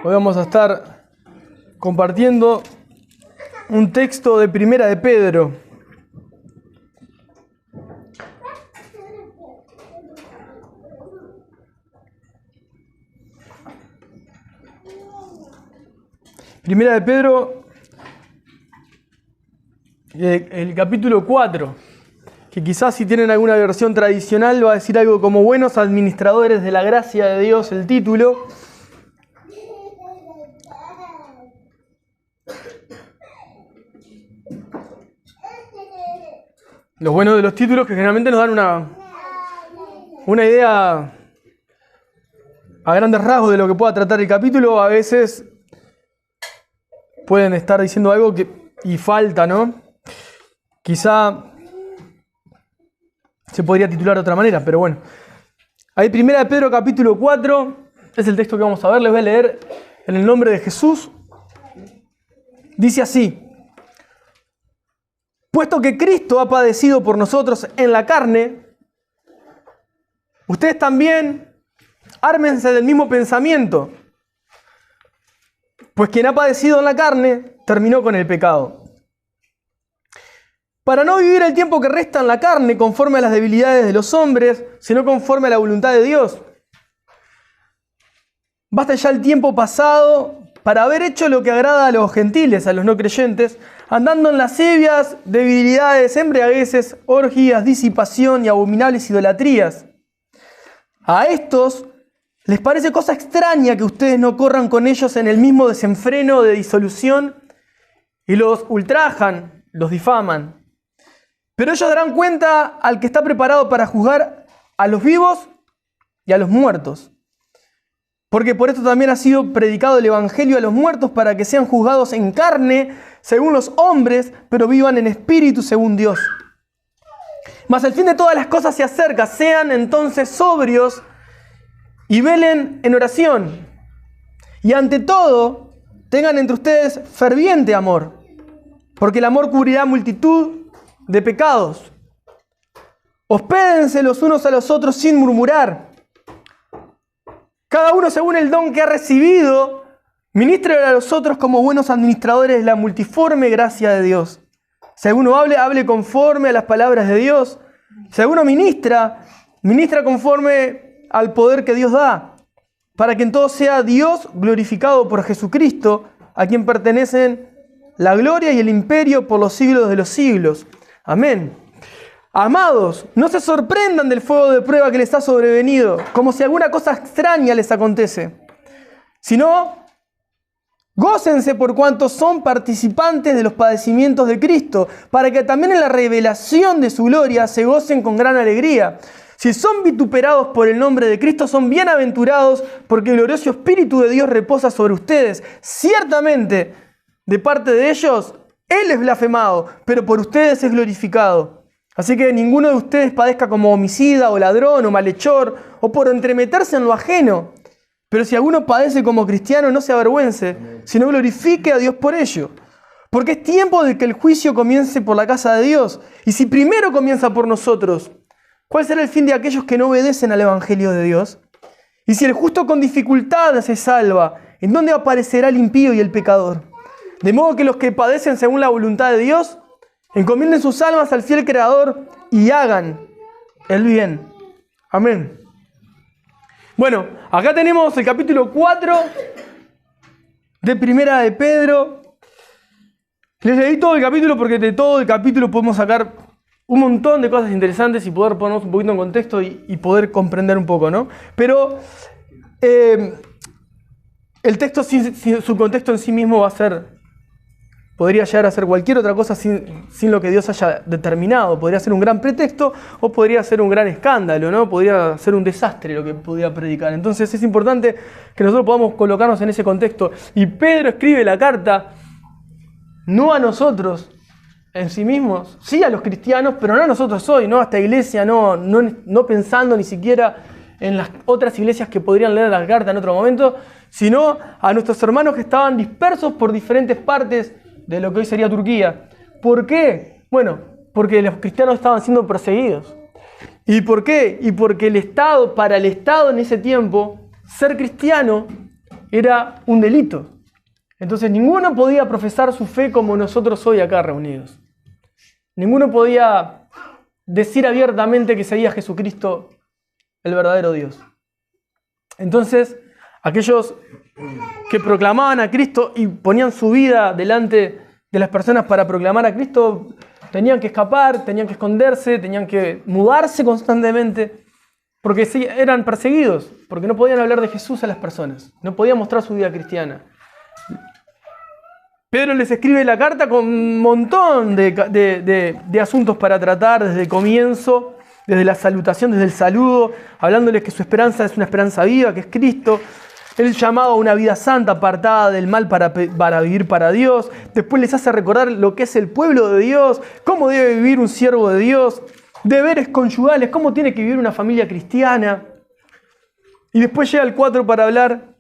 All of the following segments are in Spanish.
Hoy vamos a estar compartiendo un texto de Primera de Pedro. Primera de Pedro, el capítulo 4, que quizás si tienen alguna versión tradicional va a decir algo como buenos administradores de la gracia de Dios, el título. Lo bueno de los títulos que generalmente nos dan una idea a grandes rasgos de lo que pueda tratar el capítulo. A veces pueden estar diciendo algo y falta, ¿no? Quizá se podría titular de otra manera, pero bueno. Ahí Primera de Pedro capítulo 4, es el texto que vamos a ver, les voy a leer en el nombre de Jesús. Dice así: puesto que Cristo ha padecido por nosotros en la carne, ustedes también ármense del mismo pensamiento, pues quien ha padecido en la carne terminó con el pecado, para no vivir el tiempo que resta en la carne conforme a las debilidades de los hombres, sino conforme a la voluntad de Dios. Basta ya el tiempo pasado para haber hecho lo que agrada a los gentiles, a los no creyentes, andando en lascivias, debilidades, embriagueces, orgías, disipación y abominables idolatrías. A estos les parece cosa extraña que ustedes no corran con ellos en el mismo desenfreno de disolución y los ultrajan, los difaman. Pero ellos darán cuenta al que está preparado para juzgar a los vivos y a los muertos. Porque por esto también ha sido predicado el Evangelio a los muertos, para que sean juzgados en carne, según los hombres, pero vivan en espíritu, según Dios. Mas el fin de todas las cosas se acerca. Sean entonces sobrios y velen en oración. Y ante todo, tengan entre ustedes ferviente amor, porque el amor cubrirá multitud de pecados. Hospédense los unos a los otros sin murmurar. Cada uno según el don que ha recibido, ministre a los otros como buenos administradores de la multiforme gracia de Dios. Si alguno hable conforme a las palabras de Dios. Si alguno ministra conforme al poder que Dios da, para que en todo sea Dios glorificado por Jesucristo, a quien pertenecen la gloria y el imperio por los siglos de los siglos. Amén. Amados, no se sorprendan del fuego de prueba que les ha sobrevenido, como si alguna cosa extraña les acontece, sino gócense por cuanto son participantes de los padecimientos de Cristo, para que también en la revelación de su gloria se gocen con gran alegría. Si son vituperados por el nombre de Cristo, son bienaventurados, porque el glorioso Espíritu de Dios reposa sobre ustedes. Ciertamente, de parte de ellos, Él es blasfemado, pero por ustedes es glorificado. Así que ninguno de ustedes padezca como homicida o ladrón o malhechor o por entremeterse en lo ajeno. Pero si alguno padece como cristiano, no se avergüence, sino glorifique a Dios por ello. Porque es tiempo de que el juicio comience por la casa de Dios. Y si primero comienza por nosotros, ¿cuál será el fin de aquellos que no obedecen al Evangelio de Dios? Y si el justo con dificultad se salva, ¿en dónde aparecerá el impío y el pecador? De modo que los que padecen según la voluntad de Dios encomienden sus almas al fiel Creador y hagan el bien. Amén. Bueno, acá tenemos el capítulo 4 de Primera de Pedro. Les leí todo el capítulo porque de todo el capítulo podemos sacar un montón de cosas interesantes y poder ponernos un poquito en contexto y poder comprender un poco, ¿no? Pero el texto sin su contexto en sí mismo podría llegar a ser cualquier otra cosa sin lo que Dios haya determinado. Podría ser un gran pretexto o podría ser un gran escándalo, ¿no? Podría ser un desastre lo que podía predicar. Entonces es importante que nosotros podamos colocarnos en ese contexto. Y Pedro escribe la carta no a nosotros en sí mismos, sí a los cristianos, pero no a nosotros hoy, no a esta iglesia, no pensando ni siquiera en las otras iglesias que podrían leer la carta en otro momento, sino a nuestros hermanos que estaban dispersos por diferentes partes de lo que hoy sería Turquía. ¿Por qué? Bueno, porque los cristianos estaban siendo perseguidos. ¿Y por qué? Y porque para el Estado en ese tiempo, ser cristiano era un delito. Entonces ninguno podía profesar su fe como nosotros hoy acá reunidos. Ninguno podía decir abiertamente que seguía a Jesucristo, el verdadero Dios. Entonces, aquellos que proclamaban a Cristo y ponían su vida delante de las personas para proclamar a Cristo, tenían que escapar, tenían que esconderse, tenían que mudarse constantemente, porque sí, eran perseguidos, porque no podían hablar de Jesús a las personas, no podían mostrar su vida cristiana. Pedro les escribe la carta con un montón de asuntos para tratar desde el comienzo, desde la salutación, desde el saludo, hablándoles que su esperanza es una esperanza viva, que es Cristo. El llamado a una vida santa, apartada del mal para vivir para Dios. Después les hace recordar lo que es el pueblo de Dios, cómo debe vivir un siervo de Dios, deberes conyugales, cómo tiene que vivir una familia cristiana. Y después llega el 4 para hablar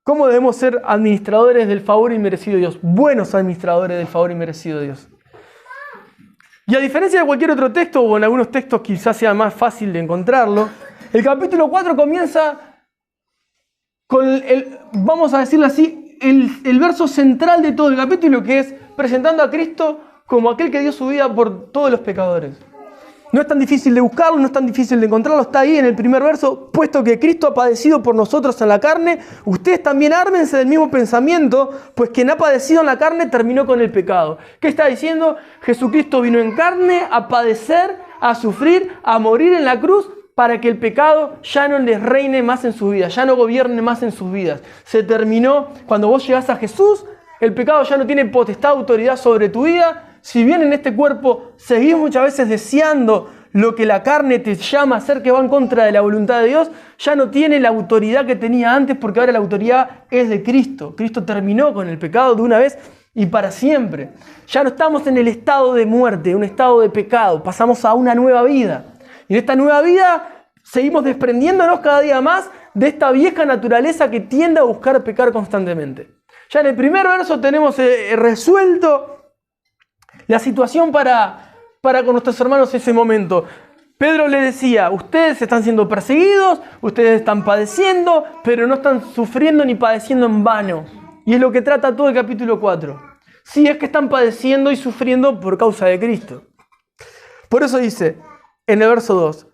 cómo debemos ser administradores del favor inmerecido de Dios, buenos administradores del favor inmerecido de Dios. Y a diferencia de cualquier otro texto, o en algunos textos quizás sea más fácil de encontrarlo, el capítulo 4 comienza con vamos a decirlo así, el verso central de todo el capítulo, que es presentando a Cristo como aquel que dio su vida por todos los pecadores. No es tan difícil de buscarlo, no es tan difícil de encontrarlo, está ahí en el primer verso, puesto que Cristo ha padecido por nosotros en la carne, ustedes también ármense del mismo pensamiento, pues quien ha padecido en la carne terminó con el pecado. ¿Qué está diciendo? Jesucristo vino en carne a padecer, a sufrir, a morir en la cruz, para que el pecado ya no les reine más en sus vidas, ya no gobierne más en sus vidas. Se terminó. Cuando vos llegás a Jesús, el pecado ya no tiene potestad, autoridad sobre tu vida. Si bien en este cuerpo seguís muchas veces deseando lo que la carne te llama a hacer, que va en contra de la voluntad de Dios, ya no tiene la autoridad que tenía antes, porque ahora la autoridad es de Cristo. Cristo terminó con el pecado de una vez y para siempre. Ya no estamos en el estado de muerte, un estado de pecado. Pasamos a una nueva vida. Y en esta nueva vida seguimos desprendiéndonos cada día más de esta vieja naturaleza que tiende a buscar pecar constantemente. Ya en el primer verso tenemos resuelto la situación para con nuestros hermanos en ese momento. Pedro le decía, ustedes están siendo perseguidos, ustedes están padeciendo, pero no están sufriendo ni padeciendo en vano. Y es lo que trata todo el capítulo 4. Sí, es que están padeciendo y sufriendo por causa de Cristo. Por eso dice, en el verso 2,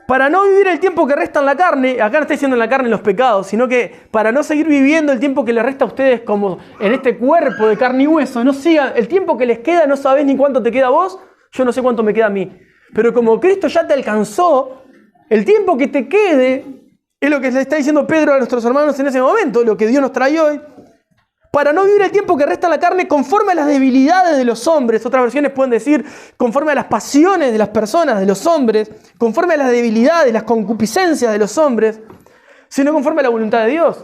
para no vivir el tiempo que resta en la carne, acá no está diciendo en la carne los pecados, sino que para no seguir viviendo el tiempo que les resta a ustedes como en este cuerpo de carne y hueso, no sigan, el tiempo que les queda no sabés ni cuánto te queda a vos, yo no sé cuánto me queda a mí. Pero como Cristo ya te alcanzó, el tiempo que te quede es lo que le está diciendo Pedro a nuestros hermanos en ese momento, lo que Dios nos trae hoy. Para no vivir el tiempo que resta en la carne conforme a las debilidades de los hombres. Otras versiones pueden decir conforme a las pasiones de las personas, de los hombres, conforme a las debilidades, las concupiscencias de los hombres, sino conforme a la voluntad de Dios.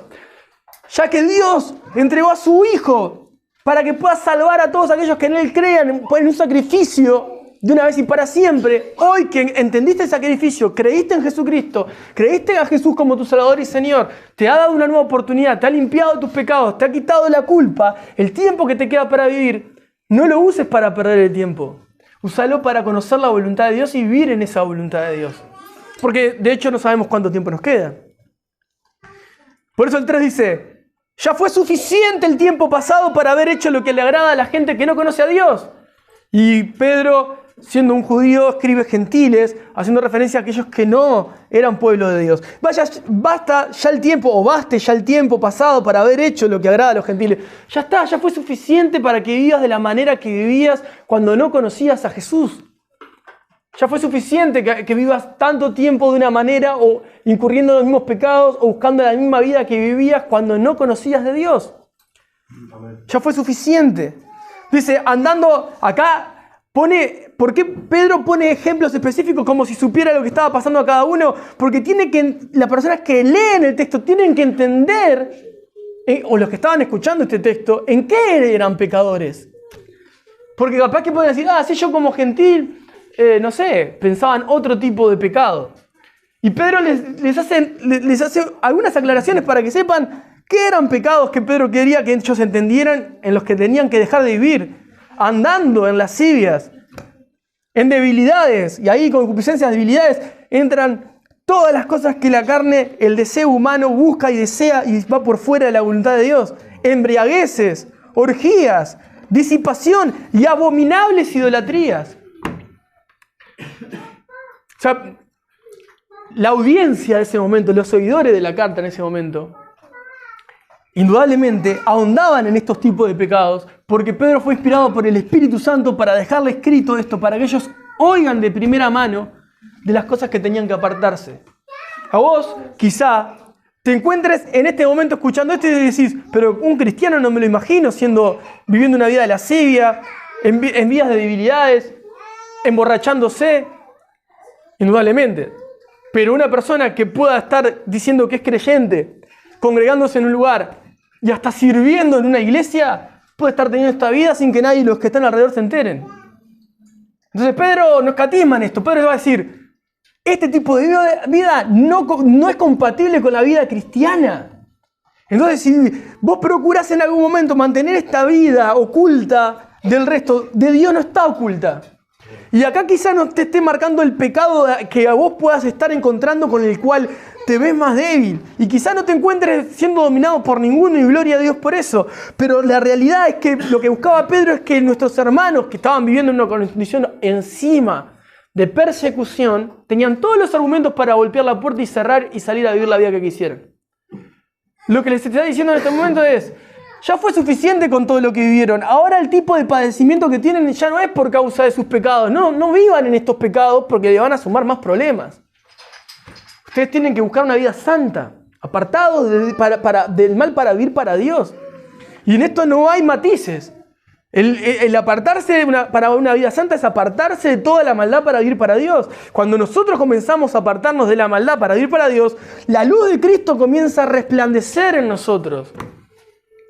Ya que Dios entregó a su Hijo para que pueda salvar a todos aquellos que en Él crean en un sacrificio de una vez y para siempre. Hoy que entendiste el sacrificio, creíste en Jesucristo, creíste a Jesús como tu Salvador y Señor, te ha dado una nueva oportunidad, te ha limpiado tus pecados, te ha quitado la culpa, el tiempo que te queda para vivir, no lo uses para perder el tiempo. Úsalo para conocer la voluntad de Dios y vivir en esa voluntad de Dios. Porque de hecho no sabemos cuánto tiempo nos queda. Por eso el 3 dice, ya fue suficiente el tiempo pasado para haber hecho lo que le agrada a la gente que no conoce a Dios. Y Pedro, siendo un judío, escribe gentiles, haciendo referencia a aquellos que no eran pueblo de Dios. Basta ya el tiempo, o baste ya el tiempo pasado para haber hecho lo que agrada a los gentiles. Ya está, ya fue suficiente para que vivas de la manera que vivías cuando no conocías a Jesús. Ya fue suficiente que vivas tanto tiempo de una manera, o incurriendo en los mismos pecados, o buscando la misma vida que vivías cuando no conocías de Dios. Ya fue suficiente. Dice, andando acá, ¿por qué Pedro pone ejemplos específicos como si supiera lo que estaba pasando a cada uno? Porque las personas que leen el texto tienen que entender, o los que estaban escuchando este texto, en qué eran pecadores. Porque capaz que pueden decir, si yo como gentil, no sé, pensaban otro tipo de pecado. Y Pedro les hace algunas aclaraciones para que sepan qué eran pecados que Pedro quería que ellos entendieran, en los que tenían que dejar de vivir, andando en lascivias, en debilidades, y ahí concupiscencias, debilidades, entran todas las cosas que la carne, el deseo humano busca y desea y va por fuera de la voluntad de Dios. Embriagueces, orgías, disipación y abominables idolatrías. O sea, la audiencia de ese momento, los oidores de la carta en ese momento, indudablemente ahondaban en estos tipos de pecados, porque Pedro fue inspirado por el Espíritu Santo para dejarle escrito esto, para que ellos oigan de primera mano de las cosas que tenían que apartarse. A vos, quizá, te encuentres en este momento escuchando esto y decís, pero un cristiano no me lo imagino viviendo una vida de lascivia, en vías de debilidades, emborrachándose. Indudablemente. Pero una persona que pueda estar diciendo que es creyente, congregándose en un lugar y hasta sirviendo en una iglesia, puede estar teniendo esta vida sin que nadie, los que están alrededor, se enteren. Entonces Pedro no escatima en esto. Pedro va a decir, este tipo de vida no es compatible con la vida cristiana. Entonces si vos procurás en algún momento mantener esta vida oculta del resto, de Dios no está oculta. Y acá quizá no te esté marcando el pecado que a vos puedas estar encontrando con el cual te ves más débil. Y quizá no te encuentres siendo dominado por ninguno y gloria a Dios por eso. Pero la realidad es que lo que buscaba Pedro es que nuestros hermanos que estaban viviendo en una condición encima de persecución tenían todos los argumentos para golpear la puerta y cerrar y salir a vivir la vida que quisieran. Lo que les está diciendo en este momento es, ya fue suficiente con todo lo que vivieron. Ahora el tipo de padecimiento que tienen ya no es por causa de sus pecados. No vivan en estos pecados porque le van a sumar más problemas. Ustedes tienen que buscar una vida santa, apartados del mal para vivir para Dios. Y en esto no hay matices. El apartarse para una vida santa es apartarse de toda la maldad para vivir para Dios. Cuando nosotros comenzamos a apartarnos de la maldad para vivir para Dios, la luz de Cristo comienza a resplandecer en nosotros.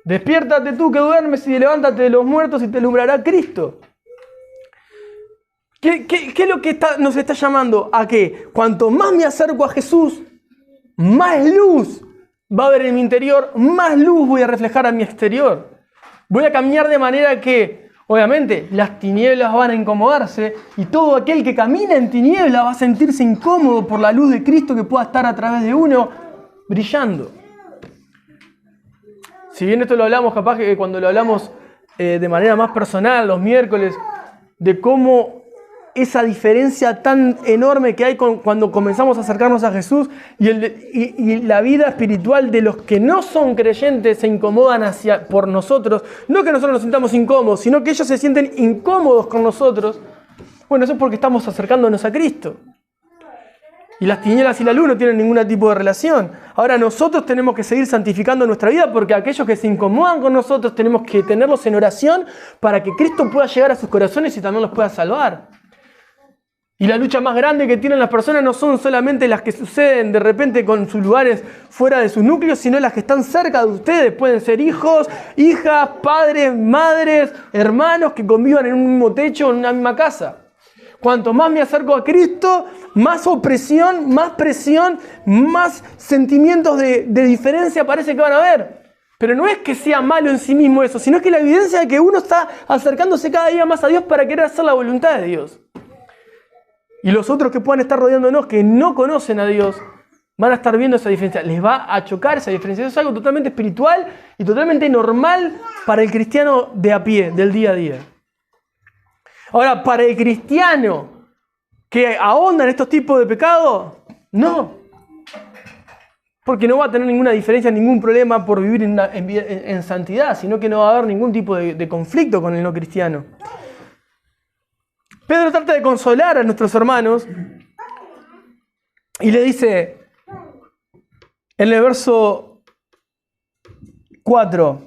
Despiértate tú que duermes y levántate de los muertos y te alumbrará Cristo. ¿Qué es lo que nos está llamando? A que cuanto más me acerco a Jesús, más luz va a haber en mi interior, más luz voy a reflejar a mi exterior. Voy a caminar de manera que, obviamente, las tinieblas van a incomodarse y todo aquel que camina en tinieblas va a sentirse incómodo por la luz de Cristo que pueda estar a través de uno brillando. Si bien esto lo hablamos, capaz que cuando lo hablamos de manera más personal, los miércoles, de cómo esa diferencia tan enorme que hay cuando comenzamos a acercarnos a Jesús y la vida espiritual de los que no son creyentes se incomodan por nosotros. No que nosotros nos sintamos incómodos, sino que ellos se sienten incómodos con nosotros. Bueno, eso es porque estamos acercándonos a Cristo. Y las tinieblas y la luz no tienen ningún tipo de relación. Ahora nosotros tenemos que seguir santificando nuestra vida porque aquellos que se incomodan con nosotros tenemos que tenerlos en oración para que Cristo pueda llegar a sus corazones y también los pueda salvar. Y la lucha más grande que tienen las personas no son solamente las que suceden de repente con sus lugares fuera de sus núcleos, sino las que están cerca de ustedes. Pueden ser hijos, hijas, padres, madres, hermanos que convivan en un mismo techo, en una misma casa. Cuanto más me acerco a Cristo, más opresión, más presión, más sentimientos de diferencia parece que van a haber. Pero no es que sea malo en sí mismo eso, sino que la evidencia de que uno está acercándose cada día más a Dios para querer hacer la voluntad de Dios. Y los otros que puedan estar rodeándonos, que no conocen a Dios, van a estar viendo esa diferencia. Les va a chocar esa diferencia. Eso es algo totalmente espiritual y totalmente normal para el cristiano de a pie, del día a día. Ahora, para el cristiano que ahonda en estos tipos de pecados, no. Porque no va a tener ninguna diferencia, ningún problema por vivir en santidad, sino que no va a haber ningún tipo de conflicto con el no cristiano. Pedro trata de consolar a nuestros hermanos y le dice en el verso 4,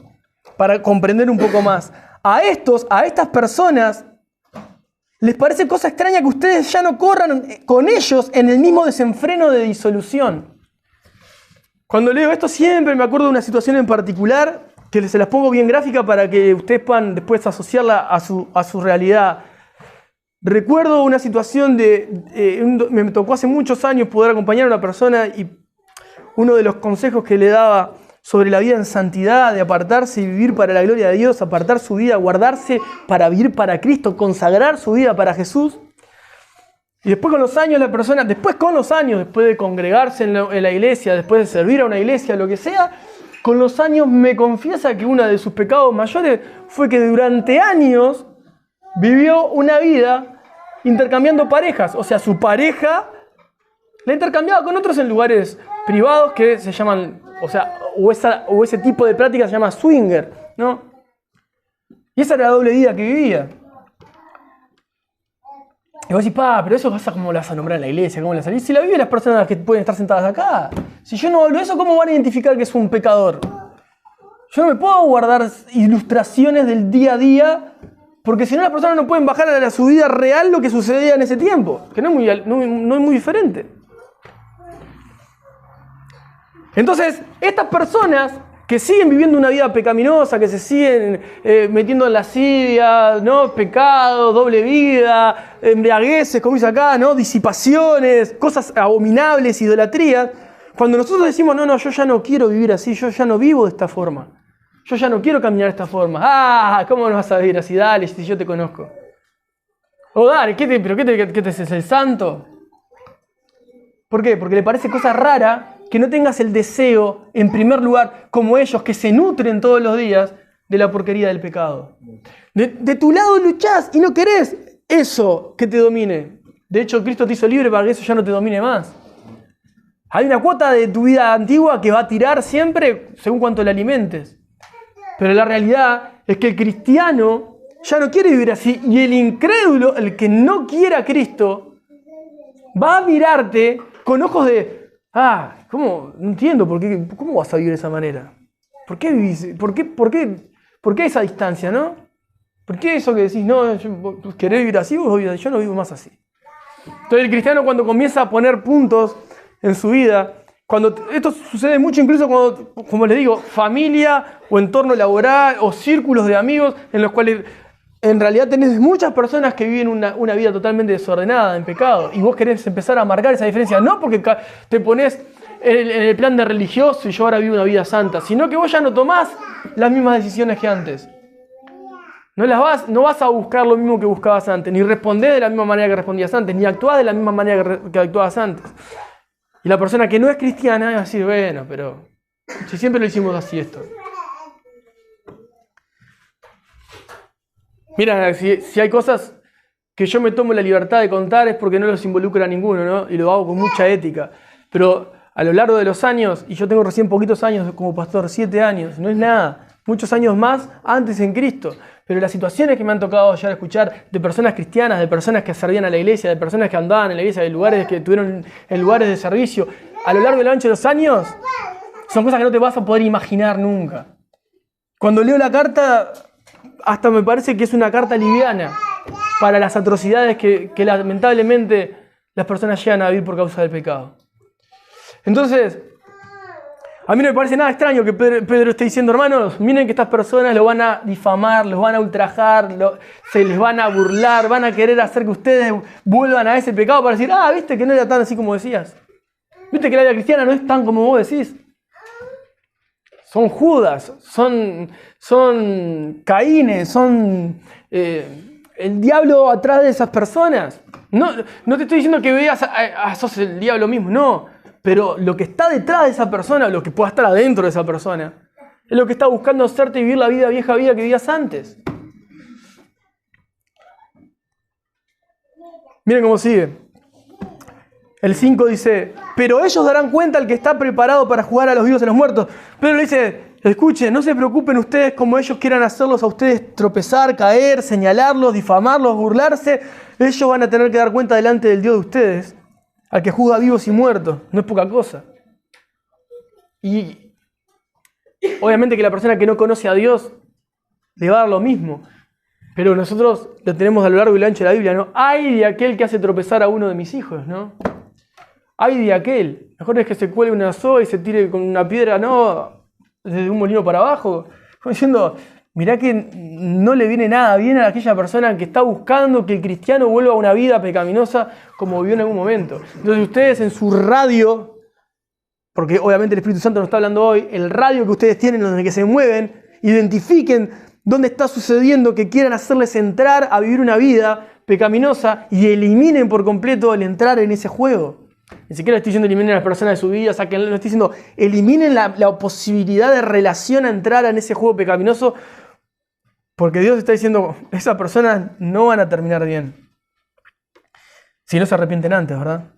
para comprender un poco más, a estas personas les parece cosa extraña que ustedes ya no corran con ellos en el mismo desenfreno de disolución. Cuando leo esto siempre me acuerdo de una situación en particular que se las pongo bien gráfica para que ustedes puedan después asociarla a su realidad. Recuerdo una situación me tocó hace muchos años poder acompañar a una persona y uno de los consejos que le daba sobre la vida en santidad, de apartarse y vivir para la gloria de Dios, apartar su vida, guardarse para vivir para Cristo, consagrar su vida para Jesús, Y después con los años la persona, después de congregarse en la iglesia, después de servir a una iglesia, lo que sea, con los años me confiesa que uno de sus pecados mayores fue que durante años vivió una vida intercambiando parejas. O sea, su pareja la intercambiaba con otros en lugares privados que se llaman, o ese tipo de práctica se llama swinger, ¿no? Y esa era la doble vida que vivía. Y vos decís, pero eso pasa, ¿cómo lo vas a nombrar en la iglesia? ¿Cómo lo vas a salir? Si la viven las personas que pueden estar sentadas acá. Si yo no hablo de eso, ¿cómo van a identificar que es un pecador? Yo no me puedo guardar ilustraciones del día a día, porque si no las personas no pueden bajar a su vida real lo que sucedía en ese tiempo, que no es muy diferente. Entonces, estas personas que siguen viviendo una vida pecaminosa, que se siguen metiendo en lascivia, ¿no? Pecado, doble vida, embriagueces, como dice acá, ¿no? Disipaciones, cosas abominables, idolatrías. Cuando nosotros decimos, no, yo ya no quiero vivir así, yo ya no vivo de esta forma, yo ya no quiero caminar de esta forma. ¿Cómo no vas a vivir así? Dale, si yo te conozco. Dale, ¿qué te haces, el santo? ¿Por qué? Porque le parece cosa rara que no tengas el deseo, en primer lugar, como ellos, que se nutren todos los días de la porquería del pecado. De tu lado luchás y no querés eso que te domine. De hecho, Cristo te hizo libre para que eso ya no te domine más. Hay una cuota de tu vida antigua que va a tirar siempre según cuánto la alimentes. Pero la realidad es que el cristiano ya no quiere vivir así. Y el incrédulo, el que no quiera a Cristo, va a mirarte con ojos de... ¿cómo? No entiendo, ¿cómo vas a vivir de esa manera? ¿Por qué vivís? ¿Por qué esa distancia, no? ¿Por qué eso que decís, no, querés vivir así? Yo no vivo más así. Entonces el cristiano cuando comienza a poner puntos en su vida, cuando esto sucede mucho incluso cuando, como les digo, familia o entorno laboral o círculos de amigos en los cuales en realidad tenés muchas personas que viven una vida totalmente desordenada, en pecado, y vos querés empezar a marcar esa diferencia, no porque te ponés en el plan de religioso y yo ahora vivo una vida santa, sino que vos ya no tomás las mismas decisiones que antes. No vas a buscar lo mismo que buscabas antes, ni respondés de la misma manera que respondías antes, ni actuás de la misma manera que actuabas antes. Y la persona que no es cristiana va a decir, bueno, pero si siempre lo hicimos así esto. Mira, si hay cosas que yo me tomo la libertad de contar es porque no los involucra a ninguno, ¿no? Y lo hago con mucha ética. Pero a lo largo de los años, y yo tengo recién poquitos años como pastor, 7 años, no es nada, muchos años más antes en Cristo. Pero las situaciones que me han tocado llegar a escuchar de personas cristianas, de personas que servían a la iglesia, de personas que andaban en la iglesia, de lugares que estuvieron en lugares de servicio, a lo largo y ancho de los años, son cosas que no te vas a poder imaginar nunca. Cuando leo la carta, hasta me parece que es una carta liviana para las atrocidades que lamentablemente las personas llegan a vivir por causa del pecado. Entonces, a mí no me parece nada extraño que Pedro esté diciendo, hermanos, miren que estas personas lo van a difamar, los van a ultrajar, se les van a burlar, van a querer hacer que ustedes vuelvan a ese pecado para decir, viste que no era tan así como decías. Viste que la vida cristiana no es tan como vos decís. Son Judas, son Caínes, son el diablo atrás de esas personas. No te estoy diciendo que veas sos el diablo mismo, no. Pero lo que está detrás de esa persona, lo que pueda estar adentro de esa persona, es lo que está buscando hacerte vivir la vieja vida que vivías antes. Miren cómo sigue. El 5 dice, pero ellos darán cuenta al que está preparado para jugar a los vivos y a los muertos. Pero le dice, escuchen, no se preocupen ustedes como ellos quieran hacerlos a ustedes tropezar, caer, señalarlos, difamarlos, burlarse. Ellos van a tener que dar cuenta delante del Dios de ustedes, al que juzga vivos y muertos. No es poca cosa. Y obviamente que la persona que no conoce a Dios le va a dar lo mismo. Pero nosotros lo tenemos a lo largo y lo ancho de la Biblia, ¿no? Ay de aquel que hace tropezar a uno de mis hijos, ¿no? Ay de aquel. Mejor es que se cuelgue una soga y se tire con una piedra, ¿no? Desde un molino para abajo. Como diciendo, mirá que no le viene nada bien a aquella persona que está buscando que el cristiano vuelva a una vida pecaminosa como vivió en algún momento. Entonces ustedes en su radio, porque obviamente el Espíritu Santo nos está hablando hoy, el radio que ustedes tienen en el que se mueven, identifiquen ¿Dónde está sucediendo que quieran hacerles entrar a vivir una vida pecaminosa y eliminen por completo el entrar en ese juego? Ni siquiera estoy diciendo eliminen a las personas de su vida, sáquenlo, no estoy diciendo eliminen la posibilidad de relación a entrar en ese juego pecaminoso, porque Dios está diciendo, esas personas no van a terminar bien. Si no se arrepienten antes, ¿verdad?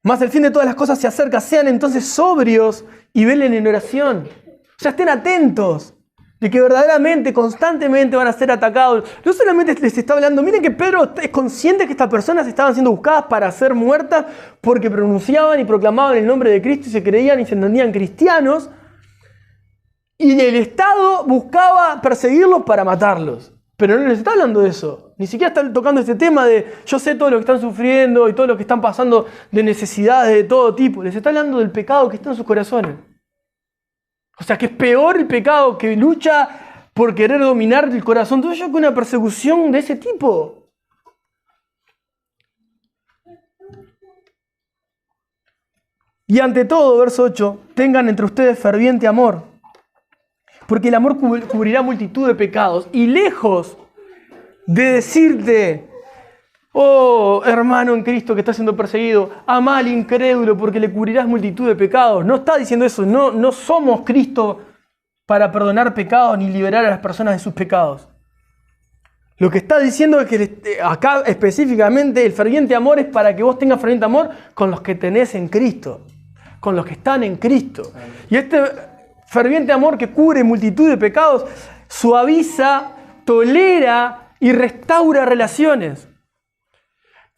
Más el fin de todas las cosas se acerca, sean entonces sobrios y velen en oración. O sea, estén atentos de que verdaderamente, constantemente van a ser atacados. No solamente les está hablando, miren que Pedro es consciente que estas personas estaban siendo buscadas para ser muertas porque pronunciaban y proclamaban el nombre de Cristo y se creían y se entendían cristianos. Y el Estado buscaba perseguirlos para matarlos. Pero no les está hablando de eso. Ni siquiera está tocando este tema de yo sé todo lo que están sufriendo y todo lo que están pasando de necesidades de todo tipo. Les está hablando del pecado que está en sus corazones. O sea, que es peor el pecado que lucha por querer dominar el corazón tuyo que una persecución de ese tipo. Y ante todo, verso 8, tengan entre ustedes ferviente amor, porque el amor cubrirá multitud de pecados. Y lejos de decirte, oh hermano en Cristo que está siendo perseguido, ama al incrédulo porque le cubrirás multitud de pecados. No está diciendo eso, no somos Cristo para perdonar pecados ni liberar a las personas de sus pecados. Lo que está diciendo es que acá específicamente el ferviente amor es para que vos tengas ferviente amor con los que tenés en Cristo, con los que están en Cristo. Y este ferviente amor que cubre multitud de pecados suaviza, tolera y restaura relaciones.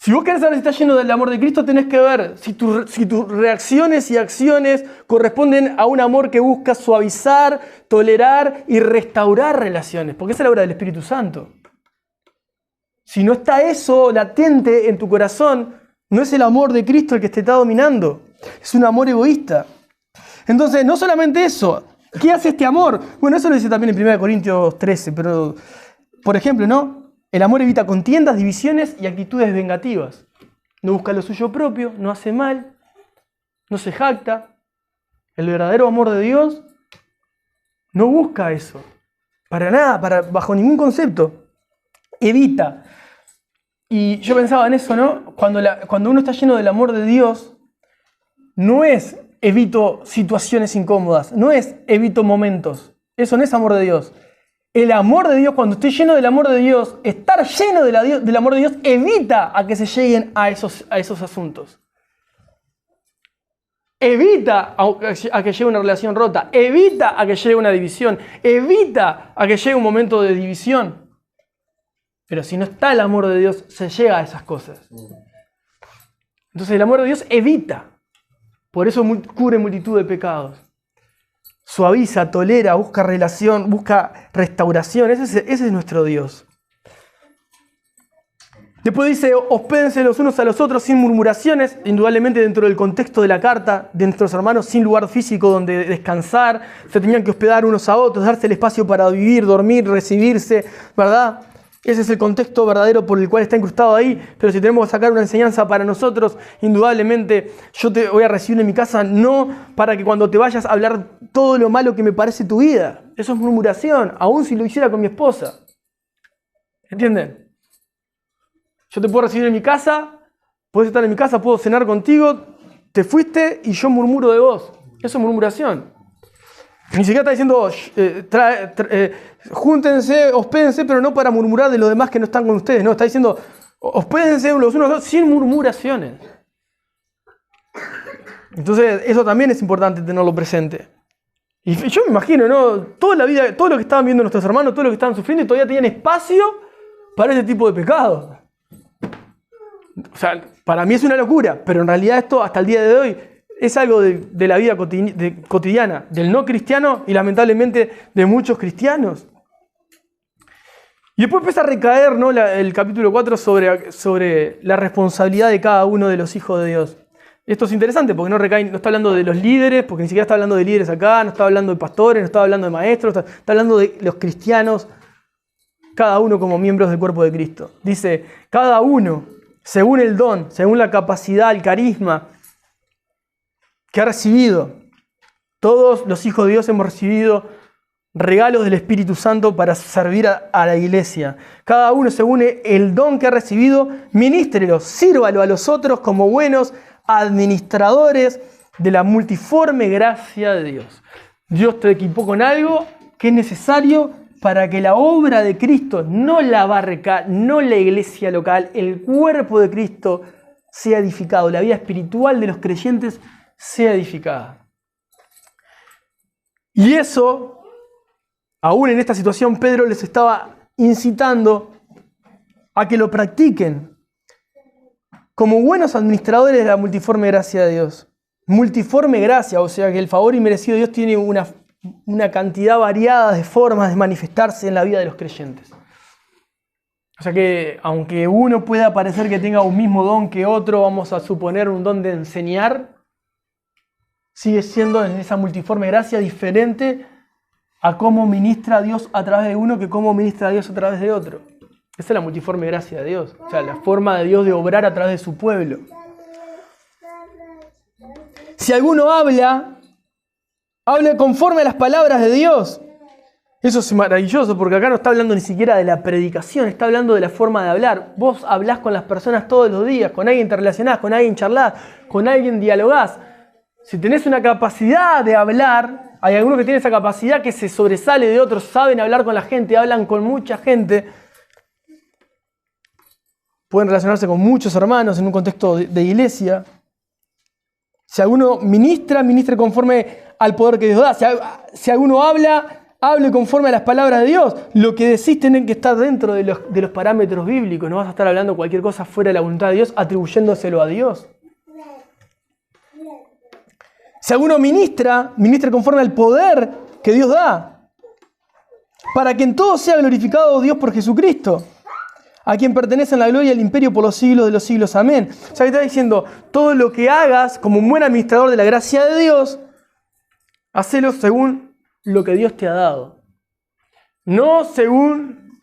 Si vos querés saber si estás lleno del amor de Cristo, tenés que ver si tus reacciones y acciones corresponden a un amor que busca suavizar, tolerar y restaurar relaciones. Porque esa es la obra del Espíritu Santo. Si no está eso latente en tu corazón, no es el amor de Cristo el que te está dominando. Es un amor egoísta. Entonces, no solamente eso. ¿Qué hace este amor? Bueno, eso lo dice también en 1 Corintios 13. Pero, por ejemplo, ¿no? El amor evita contiendas, divisiones y actitudes vengativas. No busca lo suyo propio, no hace mal, no se jacta. El verdadero amor de Dios no busca eso. Para nada, bajo ningún concepto. Evita. Y yo pensaba en eso, ¿no? Cuando uno está lleno del amor de Dios, no es evito situaciones incómodas, no es evito momentos. Eso no es amor de Dios. El amor de Dios, cuando estoy lleno del amor de Dios, estar lleno del amor de Dios evita a que se lleguen a esos asuntos. Evita a que llegue una relación rota, evita a que llegue una división, evita a que llegue un momento de división. Pero si no está el amor de Dios, se llega a esas cosas. Entonces el amor de Dios evita. Por eso cubre multitud de pecados. Suaviza, tolera, busca relación, busca restauración. Ese es nuestro Dios. Después dice, hospédense los unos a los otros sin murmuraciones, indudablemente dentro del contexto de la carta de nuestros hermanos, sin lugar físico donde descansar, se tenían que hospedar unos a otros, darse el espacio para vivir, dormir, recibirse, ¿verdad? Ese es el contexto verdadero por el cual está incrustado ahí, pero si tenemos que sacar una enseñanza para nosotros, indudablemente yo te voy a recibir en mi casa, no para que cuando te vayas a hablar todo lo malo que me parece tu vida. Eso es murmuración, aun si lo hiciera con mi esposa. ¿Entienden? Yo te puedo recibir en mi casa, puedes estar en mi casa, puedo cenar contigo, te fuiste y yo murmuro de vos. Eso es murmuración. Ni siquiera está diciendo, júntense, hospédense, pero no para murmurar de los demás que no están con ustedes. No, está diciendo, hospédense los unos a los otros sin murmuraciones. Entonces, eso también es importante tenerlo presente. Y yo me imagino, ¿no? Toda la vida, todo lo que estaban viendo nuestros hermanos, todo lo que estaban sufriendo, y todavía tenían espacio para ese tipo de pecado. O sea, para mí es una locura, pero en realidad esto, hasta el día de hoy, es algo de la vida cotidiana, del no cristiano y lamentablemente de muchos cristianos. Y después empieza a recaer, ¿no? El capítulo 4 sobre la responsabilidad de cada uno de los hijos de Dios. Esto es interesante porque no está hablando de los líderes, porque ni siquiera está hablando de líderes acá, no está hablando de pastores, no está hablando de maestros, está hablando de los cristianos, cada uno como miembros del cuerpo de Cristo. Dice, cada uno, según el don, según la capacidad, el carisma que ha recibido. Todos los hijos de Dios hemos recibido regalos del Espíritu Santo para servir a la iglesia. Cada uno, según el don que ha recibido, ministrelo, sírvalo a los otros como buenos administradores de la multiforme gracia de Dios. Dios te equipó con algo que es necesario para que la obra de Cristo, no la barca, no la iglesia local, el cuerpo de Cristo sea edificado, la vida espiritual de los creyentes sea edificada. Y eso, aún en esta situación, Pedro les estaba incitando a que lo practiquen como buenos administradores de la multiforme gracia de Dios. Multiforme gracia, o sea que el favor inmerecido de Dios tiene una cantidad variada de formas de manifestarse en la vida de los creyentes. O sea que aunque uno pueda parecer que tenga un mismo don que otro, vamos a suponer un don de enseñar, sigue siendo en esa multiforme gracia diferente a cómo ministra Dios a través de uno que cómo ministra Dios a través de otro. Esa es la multiforme gracia de Dios, o sea, la forma de Dios de obrar a través de su pueblo. Si alguno habla conforme a las palabras de Dios. Eso es maravilloso, porque acá no está hablando ni siquiera de la predicación, está hablando de la forma de hablar. Vos hablás con las personas todos los días, con alguien te relacionás, con alguien charlás, con alguien dialogás. Si tenés una capacidad de hablar, hay algunos que tienen esa capacidad que se sobresale de otros, saben hablar con la gente, hablan con mucha gente. Pueden relacionarse con muchos hermanos en un contexto de iglesia. Si alguno ministre conforme al poder que Dios da. Si alguno hable conforme a las palabras de Dios. Lo que decís tiene que estar dentro de los parámetros bíblicos. No vas a estar hablando cualquier cosa fuera de la voluntad de Dios, atribuyéndoselo a Dios. Si alguno ministre conforme al poder que Dios da, para que en todo sea glorificado Dios por Jesucristo, a quien pertenecen la gloria y el imperio por los siglos de los siglos. Amén. O sea, que está diciendo, todo lo que hagas como un buen administrador de la gracia de Dios, hacelo según lo que Dios te ha dado. No según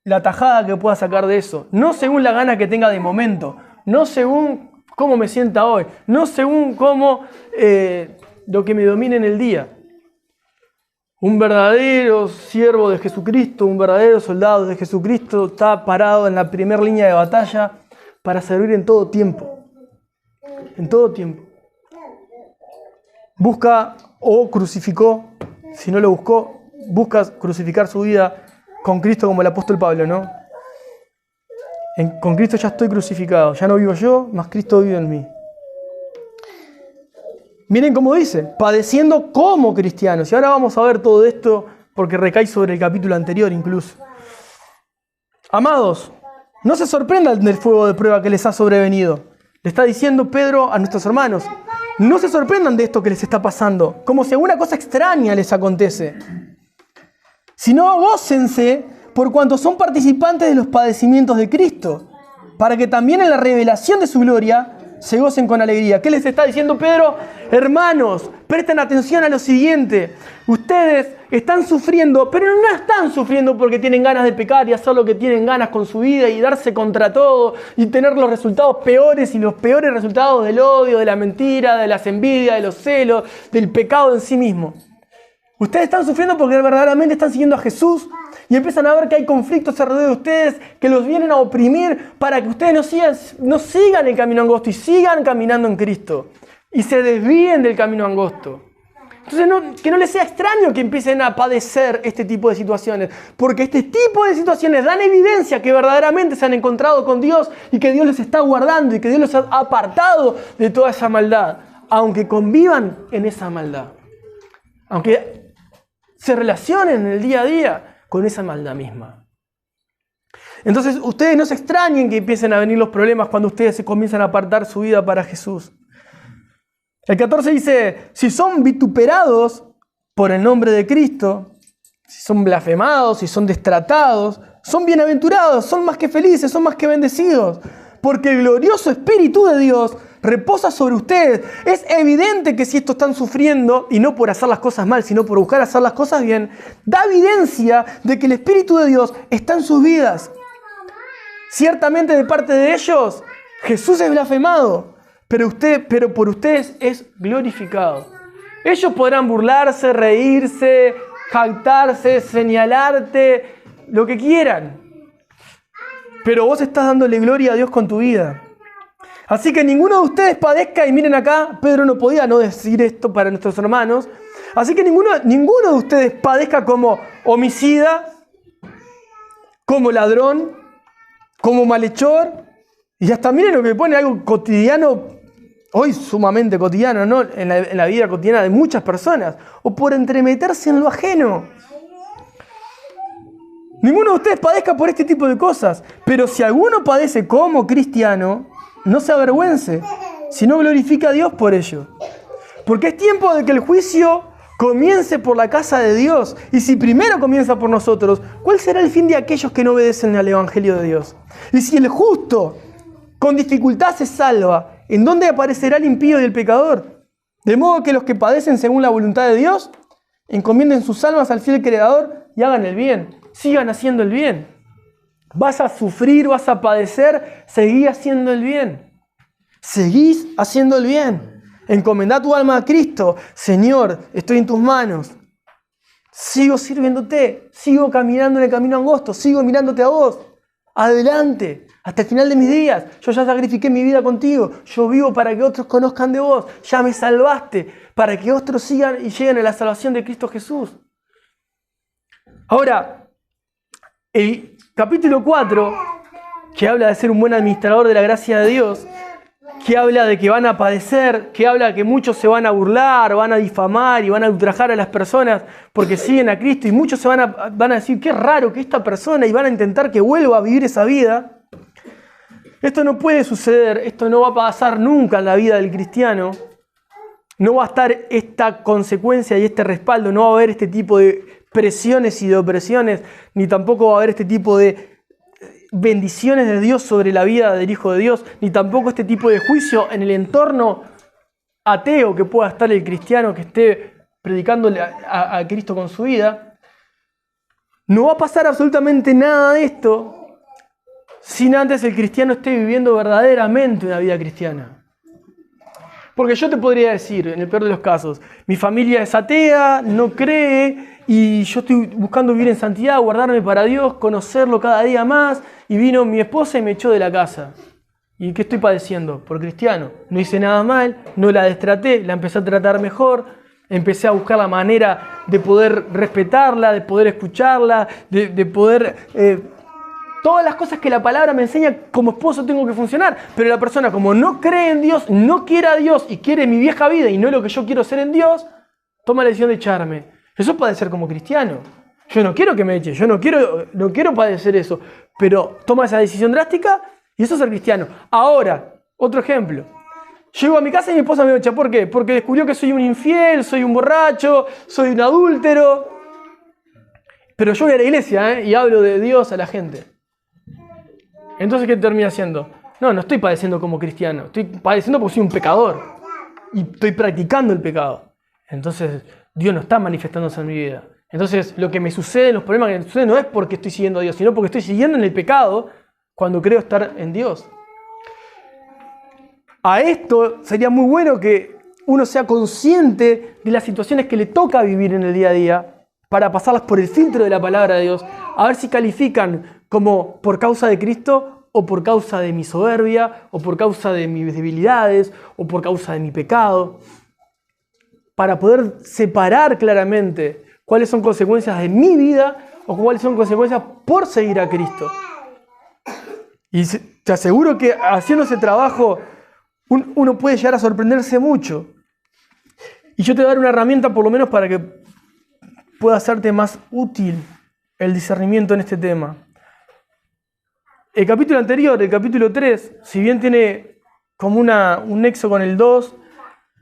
la tajada que puedas sacar de eso. No según la gana que tenga de momento. No según cómo me sienta hoy. No según cómo lo que me domine en el día. Un verdadero siervo de Jesucristo, un verdadero soldado de Jesucristo está parado en la primera línea de batalla para servir en todo tiempo. En todo tiempo. Busca o crucificó, si no lo buscó, busca crucificar su vida con Cristo como el apóstol Pablo, ¿no? Con Cristo ya estoy crucificado, ya no vivo yo, mas Cristo vive en mí. Miren cómo dice, padeciendo como cristianos. Y ahora vamos a ver todo esto porque recae sobre el capítulo anterior incluso. Amados, no se sorprendan del fuego de prueba que les ha sobrevenido. Le está diciendo Pedro a nuestros hermanos. No se sorprendan de esto que les está pasando, como si alguna cosa extraña les acontece. Sino gócense por cuanto son participantes de los padecimientos de Cristo, para que también en la revelación de su gloria se gocen con alegría. ¿Qué les está diciendo Pedro? Hermanos, presten atención a lo siguiente. Ustedes están sufriendo, pero no están sufriendo porque tienen ganas de pecar y hacer lo que tienen ganas con su vida y darse contra todo y tener los resultados peores y los peores resultados del odio, de la mentira, de las envidias, de los celos, del pecado en sí mismo. Ustedes están sufriendo porque verdaderamente están siguiendo a Jesús y empiezan a ver que hay conflictos alrededor de ustedes que los vienen a oprimir para que ustedes no sigan el camino angosto y sigan caminando en Cristo y se desvíen del camino angosto. Entonces que no les sea extraño que empiecen a padecer este tipo de situaciones, porque este tipo de situaciones dan evidencia que verdaderamente se han encontrado con Dios y que Dios les está guardando y que Dios los ha apartado de toda esa maldad, aunque convivan en esa maldad, aunque se relacionen en el día a día con esa maldad misma. Entonces ustedes no se extrañen que empiecen a venir los problemas cuando ustedes se comienzan a apartar su vida para Jesús. El 14 dice, si son vituperados por el nombre de Cristo, si son blasfemados, si son destratados, son bienaventurados, son más que felices, son más que bendecidos, porque el glorioso Espíritu de Dios reposa sobre ustedes. Es evidente que si esto están sufriendo, y no por hacer las cosas mal, sino por buscar hacer las cosas bien, da evidencia de que el Espíritu de Dios está en sus vidas. Ciertamente de parte de ellos, Jesús es blasfemado, pero por ustedes es glorificado. Ellos podrán burlarse, reírse, jactarse, señalarte, lo que quieran. Pero vos estás dándole gloria a Dios con tu vida. Así que ninguno de ustedes padezca, y miren acá, Pedro no podía no decir esto para nuestros hermanos. Así que ninguno de ustedes padezca como homicida, como ladrón, como malhechor. Y hasta miren lo que pone, algo cotidiano, hoy sumamente cotidiano, ¿no? En la vida cotidiana de muchas personas. O por entremeterse en lo ajeno. Ninguno de ustedes padezca por este tipo de cosas. Pero si alguno padece como cristiano, no se avergüence, sino glorifica a Dios por ello. Porque es tiempo de que el juicio comience por la casa de Dios. Y si primero comienza por nosotros, ¿cuál será el fin de aquellos que no obedecen al Evangelio de Dios? Y si el justo con dificultad se salva, ¿en dónde aparecerá el impío y el pecador? De modo que los que padecen según la voluntad de Dios, encomienden sus almas al fiel Creador y hagan el bien. Sigan haciendo el bien. Vas a sufrir, vas a padecer, seguí haciendo el bien. Seguís haciendo el bien. Encomendá tu alma a Cristo. Señor, estoy en tus manos. Sigo sirviéndote, sigo caminando en el camino angosto, sigo mirándote a vos. Adelante, hasta el final de mis días. Yo ya sacrifiqué mi vida contigo. Yo vivo para que otros conozcan de vos. Ya me salvaste, para que otros sigan y lleguen a la salvación de Cristo Jesús. Ahora, el capítulo 4, que habla de ser un buen administrador de la gracia de Dios, que habla de que van a padecer, que habla de que muchos se van a burlar, van a difamar y van a ultrajar a las personas porque siguen a Cristo, y muchos van a decir, qué raro que esta persona, y van a intentar que vuelva a vivir esa vida. Esto no puede suceder, esto no va a pasar nunca en la vida del cristiano. No va a estar esta consecuencia y este respaldo, no va a haber este tipo de presiones y de opresiones, ni tampoco va a haber este tipo de bendiciones de Dios sobre la vida del Hijo de Dios, ni tampoco este tipo de juicio en el entorno ateo que pueda estar el cristiano que esté predicándole a Cristo con su vida. No va a pasar absolutamente nada de esto sin antes el cristiano esté viviendo verdaderamente una vida cristiana. Porque yo te podría decir, en el peor de los casos, mi familia es atea, no cree, y yo estoy buscando vivir en santidad, guardarme para Dios, conocerlo cada día más, y vino mi esposa y me echó de la casa. ¿Y qué estoy padeciendo? Por cristiano. No hice nada mal, no la destraté, la empecé a tratar mejor, empecé a buscar la manera de poder respetarla, de poder escucharla, de poder... todas las cosas que la palabra me enseña como esposo tengo que funcionar. Pero la persona, como no cree en Dios, no quiere a Dios y quiere mi vieja vida y no lo que yo quiero ser en Dios, toma la decisión de echarme. Eso es padecer como cristiano. Yo no quiero que me eche, yo no quiero padecer eso. Pero toma esa decisión drástica y eso es ser cristiano. Ahora, otro ejemplo. Llego a mi casa y mi esposa me echa. ¿Por qué? Porque descubrió que soy un infiel, soy un borracho, soy un adúltero. Pero yo voy a la iglesia y hablo de Dios a la gente. Entonces, ¿qué termina haciendo? No estoy padeciendo como cristiano. Estoy padeciendo porque soy un pecador. Y estoy practicando el pecado. Entonces, Dios no está manifestándose en mi vida. Entonces, lo que me sucede, los problemas que me suceden, no es porque estoy siguiendo a Dios, sino porque estoy siguiendo en el pecado cuando creo estar en Dios. A esto sería muy bueno que uno sea consciente de las situaciones que le toca vivir en el día a día para pasarlas por el filtro de la palabra de Dios, a ver si califican como por causa de Cristo o por causa de mi soberbia o por causa de mis debilidades o por causa de mi pecado, para poder separar claramente cuáles son consecuencias de mi vida o cuáles son consecuencias por seguir a Cristo. Y te aseguro que haciendo ese trabajo uno puede llegar a sorprenderse mucho. Y yo te voy a dar una herramienta por lo menos para que pueda hacerte más útil el discernimiento en este tema. El capítulo anterior, el capítulo 3, si bien tiene como un nexo con el 2,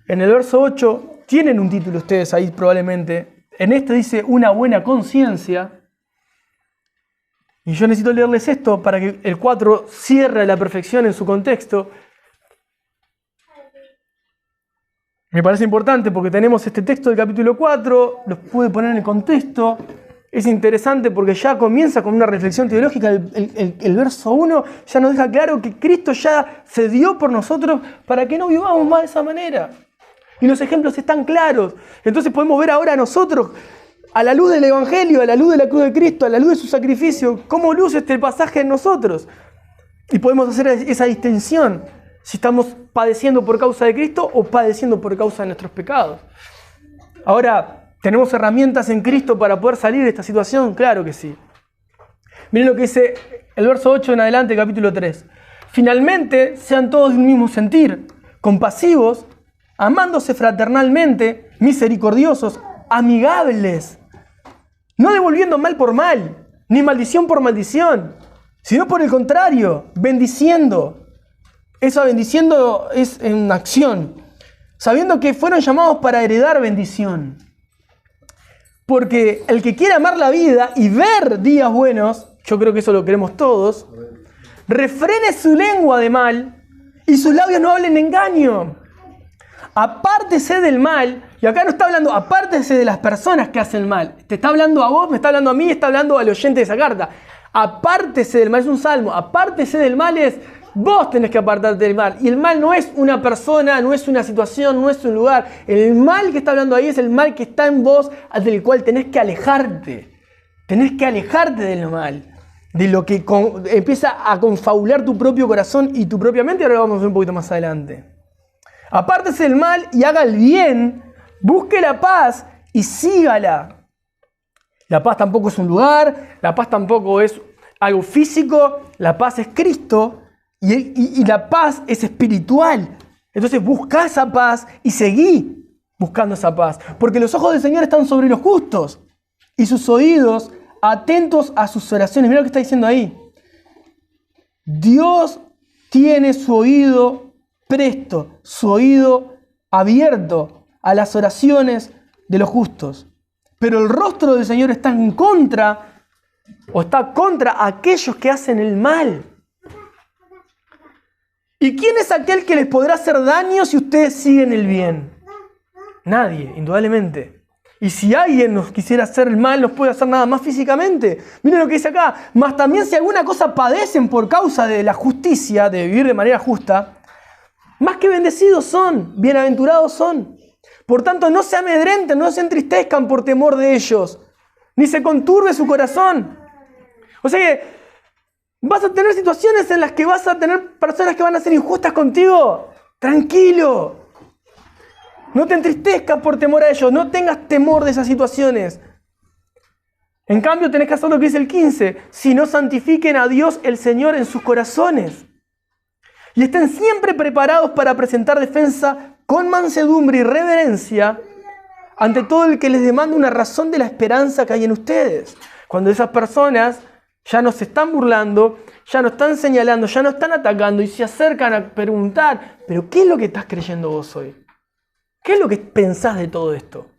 en el verso 8, tienen un título ustedes ahí probablemente. En este dice una buena conciencia. Y yo necesito leerles esto para que el 4 cierre a la perfección en su contexto. Me parece importante porque tenemos este texto del capítulo 4, los pude poner en el contexto. Es interesante porque ya comienza con una reflexión teológica. El verso 1 ya nos deja claro que Cristo ya se dio por nosotros para que no vivamos más de esa manera. Y los ejemplos están claros. Entonces podemos ver ahora nosotros A la luz del Evangelio, a la luz de la cruz de Cristo, a la luz de su sacrificio, ¿cómo luce este pasaje en nosotros? Y podemos hacer esa distinción, si estamos padeciendo por causa de Cristo o padeciendo por causa de nuestros pecados. Ahora, ¿tenemos herramientas en Cristo para poder salir de esta situación? Claro que sí. Miren lo que dice el verso 8 en adelante, capítulo 3. Finalmente, sean todos de un mismo sentir, compasivos, amándose fraternalmente, misericordiosos, amigables, no devolviendo mal por mal, ni maldición por maldición, sino por el contrario, bendiciendo. Esa bendiciendo es en acción, sabiendo que fueron llamados para heredar bendición. Porque el que quiere amar la vida y ver días buenos, yo creo que eso lo queremos todos, refrene su lengua de mal y sus labios no hablen engaño. Apártese del mal, y acá no está hablando, apártese de las personas que hacen mal. Te está hablando a vos, me está hablando a mí, está hablando al oyente de esa carta. Apártese del mal, es un salmo. Apártese del mal es, vos tenés que apartarte del mal. Y el mal no es una persona, no es una situación, no es un lugar. El mal que está hablando ahí es el mal que está en vos, del cual tenés que alejarte. Tenés que alejarte del mal. De lo que empieza a confabular tu propio corazón y tu propia mente. Ahora lo vamos a ver un poquito más adelante. Apártese del mal y haga el bien. Busque la paz y sígala. La paz tampoco es un lugar, la paz tampoco es algo físico, la paz es Cristo y la paz es espiritual. Entonces busca esa paz y seguí buscando esa paz. Porque los ojos del Señor están sobre los justos y sus oídos atentos a sus oraciones. Mira lo que está diciendo ahí. Dios tiene su oído presto, su oído abierto a las oraciones de los justos. Pero el rostro del Señor está en contra, o está contra aquellos que hacen el mal. ¿Y quién es aquel que les podrá hacer daño si ustedes siguen el bien? Nadie, indudablemente. Y si alguien nos quisiera hacer el mal, nos puede hacer nada más físicamente. Miren lo que dice acá. Mas también si alguna cosa padecen por causa de la justicia, de vivir de manera justa, más que bendecidos son, bienaventurados son. Por tanto, no se amedrenten, no se entristezcan por temor de ellos, ni se conturbe su corazón. O sea que vas a tener situaciones en las que vas a tener personas que van a ser injustas contigo. Tranquilo. No te entristezcas por temor a ellos, no tengas temor de esas situaciones. En cambio, tenés que hacer lo que dice el 15. Si no santifiquen a Dios el Señor en sus corazones. Y estén siempre preparados para presentar defensa con mansedumbre y reverencia ante todo el que les demanda una razón de la esperanza que hay en ustedes. Cuando esas personas ya no se están burlando, ya no están señalando, ya no están atacando y se acercan a preguntar, pero ¿qué es lo que estás creyendo vos hoy? ¿Qué es lo que pensás de todo esto?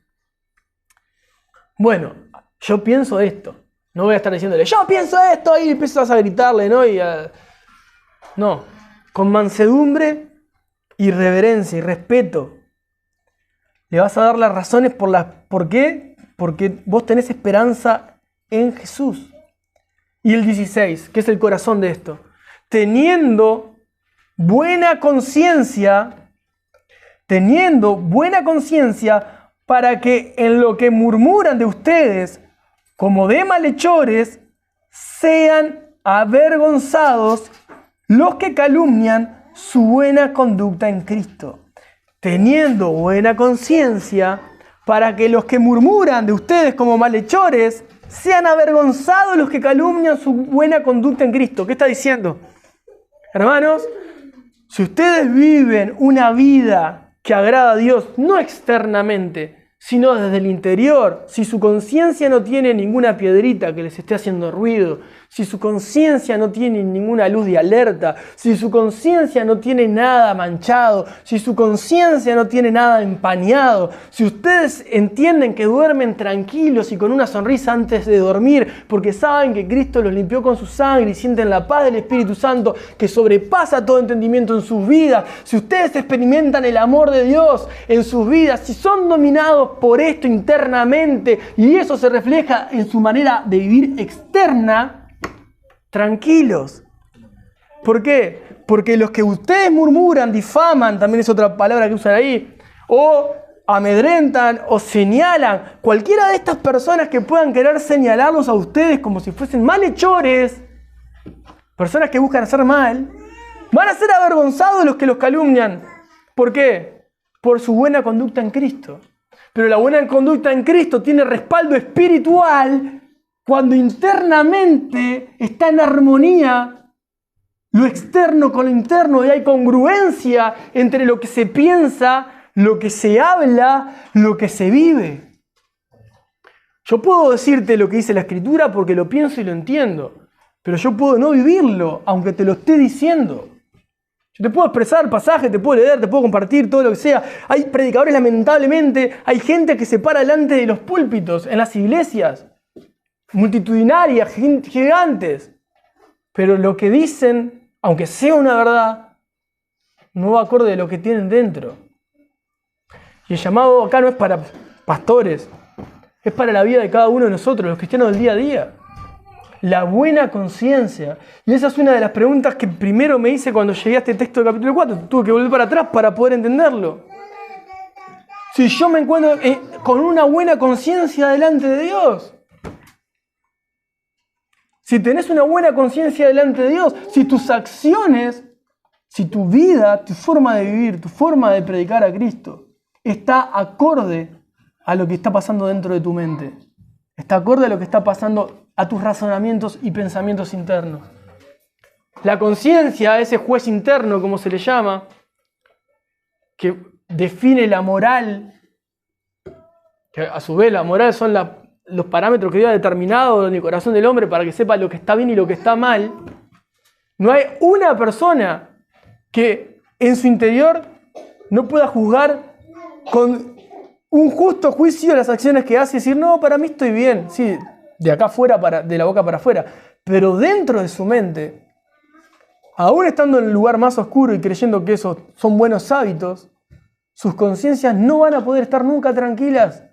Bueno, yo pienso esto. No voy a estar diciéndole, yo pienso esto, y empiezas a gritarle, ¿no? No, con mansedumbre y reverencia y respeto. Le vas a dar las razones ¿por qué? Porque vos tenés esperanza en Jesús. Y el 16, que es el corazón de esto. Teniendo buena conciencia para que en lo que murmuran de ustedes, como de malhechores, sean avergonzados los que calumnian su buena conducta en Cristo. Teniendo buena conciencia para que los que murmuran de ustedes como malhechores sean avergonzados los que calumnian su buena conducta en Cristo. ¿Qué está diciendo? Hermanos, si ustedes viven una vida que agrada a Dios, no externamente, sino desde el interior, si su conciencia no tiene ninguna piedrita que les esté haciendo ruido, si su conciencia no tiene ninguna luz de alerta, si su conciencia no tiene nada manchado, si su conciencia no tiene nada empañado, si ustedes entienden que duermen tranquilos y con una sonrisa antes de dormir, porque saben que Cristo los limpió con su sangre y sienten la paz del Espíritu Santo que sobrepasa todo entendimiento en sus vidas, si ustedes experimentan el amor de Dios en sus vidas, si son dominados por esto internamente y eso se refleja en su manera de vivir externa, tranquilos. ¿Por qué? Porque los que ustedes murmuran, difaman, también es otra palabra que usan ahí, o amedrentan o señalan, cualquiera de estas personas que puedan querer señalarlos a ustedes como si fuesen malhechores, personas que buscan hacer mal, van a ser avergonzados los que los calumnian. ¿Por qué? Por su buena conducta en Cristo. Pero la buena conducta en Cristo tiene respaldo espiritual cuando internamente está en armonía lo externo con lo interno y hay congruencia entre lo que se piensa, lo que se habla, lo que se vive. Yo puedo decirte lo que dice la Escritura porque lo pienso y lo entiendo, pero yo puedo no vivirlo aunque te lo esté diciendo. Yo te puedo expresar pasajes, te puedo leer, te puedo compartir todo lo que sea. Hay predicadores, lamentablemente, hay gente que se para delante de los púlpitos en las iglesias, multitudinarias, gigantes, pero lo que dicen, aunque sea una verdad, no va acorde a lo que tienen dentro. Y el llamado acá no es para pastores, es para la vida de cada uno de nosotros, los cristianos del día a día. La buena conciencia. Y esa es una de las preguntas que primero me hice cuando llegué a este texto del capítulo 4. Tuve que volver para atrás para poder entenderlo. Si yo me encuentro con una buena conciencia delante de Dios. Si tenés una buena conciencia delante de Dios, si tus acciones, si tu vida, tu forma de vivir, tu forma de predicar a Cristo está acorde a lo que está pasando dentro de tu mente. Está acorde a lo que está pasando a tus razonamientos y pensamientos internos. La conciencia, ese juez interno, como se le llama, que define la moral, que a su vez la moral son los parámetros que Dios ha determinado en el corazón del hombre para que sepa lo que está bien y lo que está mal. No hay una persona que en su interior no pueda juzgar con un justo juicio las acciones que hace y decir, no, para mí estoy bien. Sí, de acá afuera, de la boca para afuera. Pero dentro de su mente, aún estando en el lugar más oscuro y creyendo que esos son buenos hábitos, sus conciencias no van a poder estar nunca tranquilas.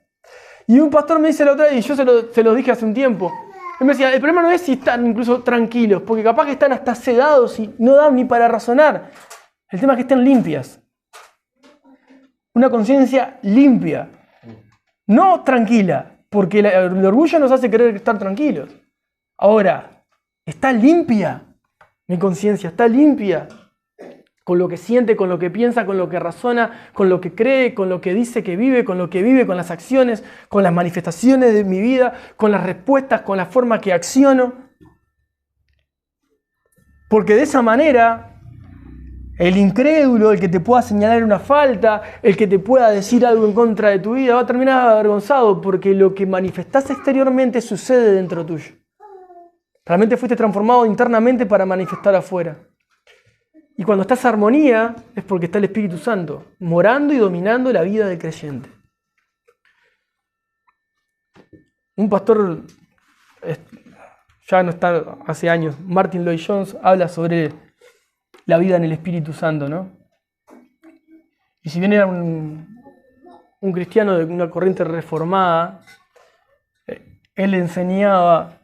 Y un pastor me dice la otra vez, y yo se lo dije hace un tiempo, él me decía, el problema no es si están incluso tranquilos, porque capaz que están hasta sedados y no dan ni para razonar. El tema es que estén limpias. Una conciencia limpia, no tranquila, porque el orgullo nos hace querer estar tranquilos. Ahora, ¿está limpia mi conciencia? ¿Está limpia con lo que siente, con lo que piensa, con lo que razona, con lo que cree, con lo que dice que vive, con lo que vive, con las acciones, con las manifestaciones de mi vida, con las respuestas, con la forma que acciono? Porque de esa manera el incrédulo, el que te pueda señalar una falta, el que te pueda decir algo en contra de tu vida, va a terminar avergonzado porque lo que manifestás exteriormente sucede dentro tuyo. Realmente fuiste transformado internamente para manifestar afuera. Y cuando estás en armonía es porque está el Espíritu Santo, morando y dominando la vida del creyente. Un pastor, ya no está hace años, Martin Lloyd-Jones, habla sobre la vida en el Espíritu Santo, ¿no? Y si bien era un cristiano de una corriente reformada, él enseñaba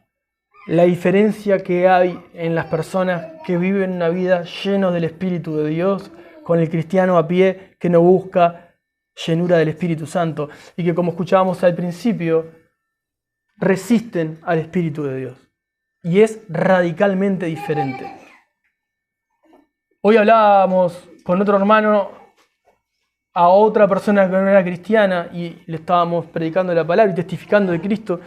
la diferencia que hay en las personas que viven una vida llenos del Espíritu de Dios, con el cristiano a pie que no busca llenura del Espíritu Santo y que, como escuchábamos al principio, resisten al Espíritu de Dios. Y es radicalmente diferente. Hoy hablábamos con otro hermano a otra persona que no era cristiana y le estábamos predicando la palabra y testificando de Cristo,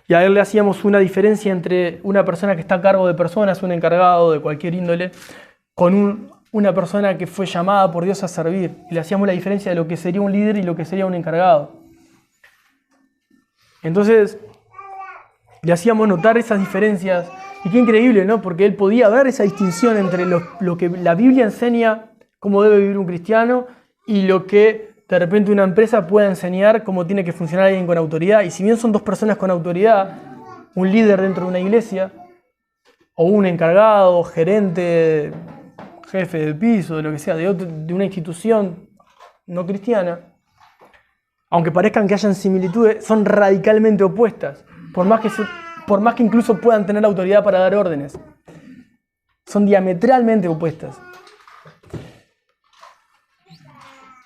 y a él le hacíamos una diferencia entre una persona que está a cargo de personas, un encargado de cualquier índole, con una persona que fue llamada por Dios a servir, y le hacíamos la diferencia de lo que sería un líder y lo que sería un encargado. Entonces le hacíamos notar esas diferencias. Y qué increíble, ¿no? Porque él podía ver esa distinción entre lo que la Biblia enseña, cómo debe vivir un cristiano, y lo que de repente una empresa puede enseñar cómo tiene que funcionar alguien con autoridad. Y si bien son dos personas con autoridad, un líder dentro de una iglesia, o un encargado, gerente, jefe de piso, de lo que sea, de una institución no cristiana, aunque parezcan que hayan similitudes, son radicalmente opuestas, por más que incluso puedan tener autoridad para dar órdenes. Son diametralmente opuestas.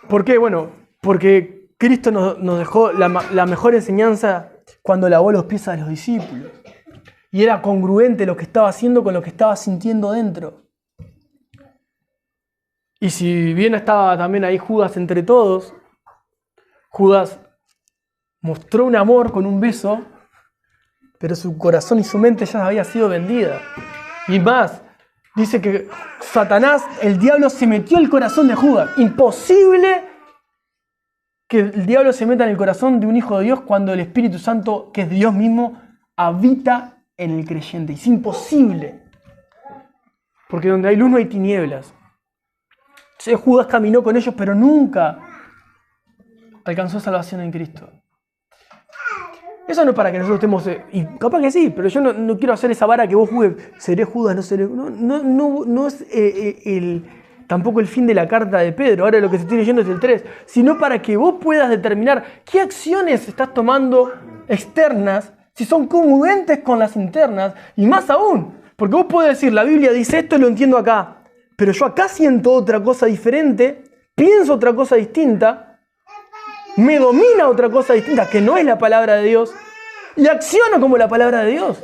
¿Por qué? Bueno, porque Cristo nos dejó la mejor enseñanza cuando lavó los pies a los discípulos. Y era congruente lo que estaba haciendo con lo que estaba sintiendo dentro. Y si bien estaba también ahí Judas entre todos, Judas mostró un amor con un beso, pero su corazón y su mente ya había sido vendida. Y más, dice que Satanás, el diablo, se metió en el corazón de Judas. Imposible que el diablo se meta en el corazón de un hijo de Dios cuando el Espíritu Santo, que es Dios mismo, habita en el creyente. Es imposible. Porque donde hay luz no hay tinieblas. Entonces Judas caminó con ellos, pero nunca alcanzó salvación en Cristo. Eso no es para que nosotros estemos... y capaz que sí, pero yo no quiero hacer esa vara que vos jugues. ¿Seré Judas? ¿No seré? No es tampoco el fin de la carta de Pedro. Ahora lo que se estoy leyendo es el 3. Sino para que vos puedas determinar qué acciones estás tomando externas, si son congruentes con las internas. Y más aún, porque vos podés decir, la Biblia dice esto y lo entiendo acá. Pero yo acá siento otra cosa diferente, pienso otra cosa distinta, me domina otra cosa distinta que no es la palabra de Dios y acciono como la palabra de Dios.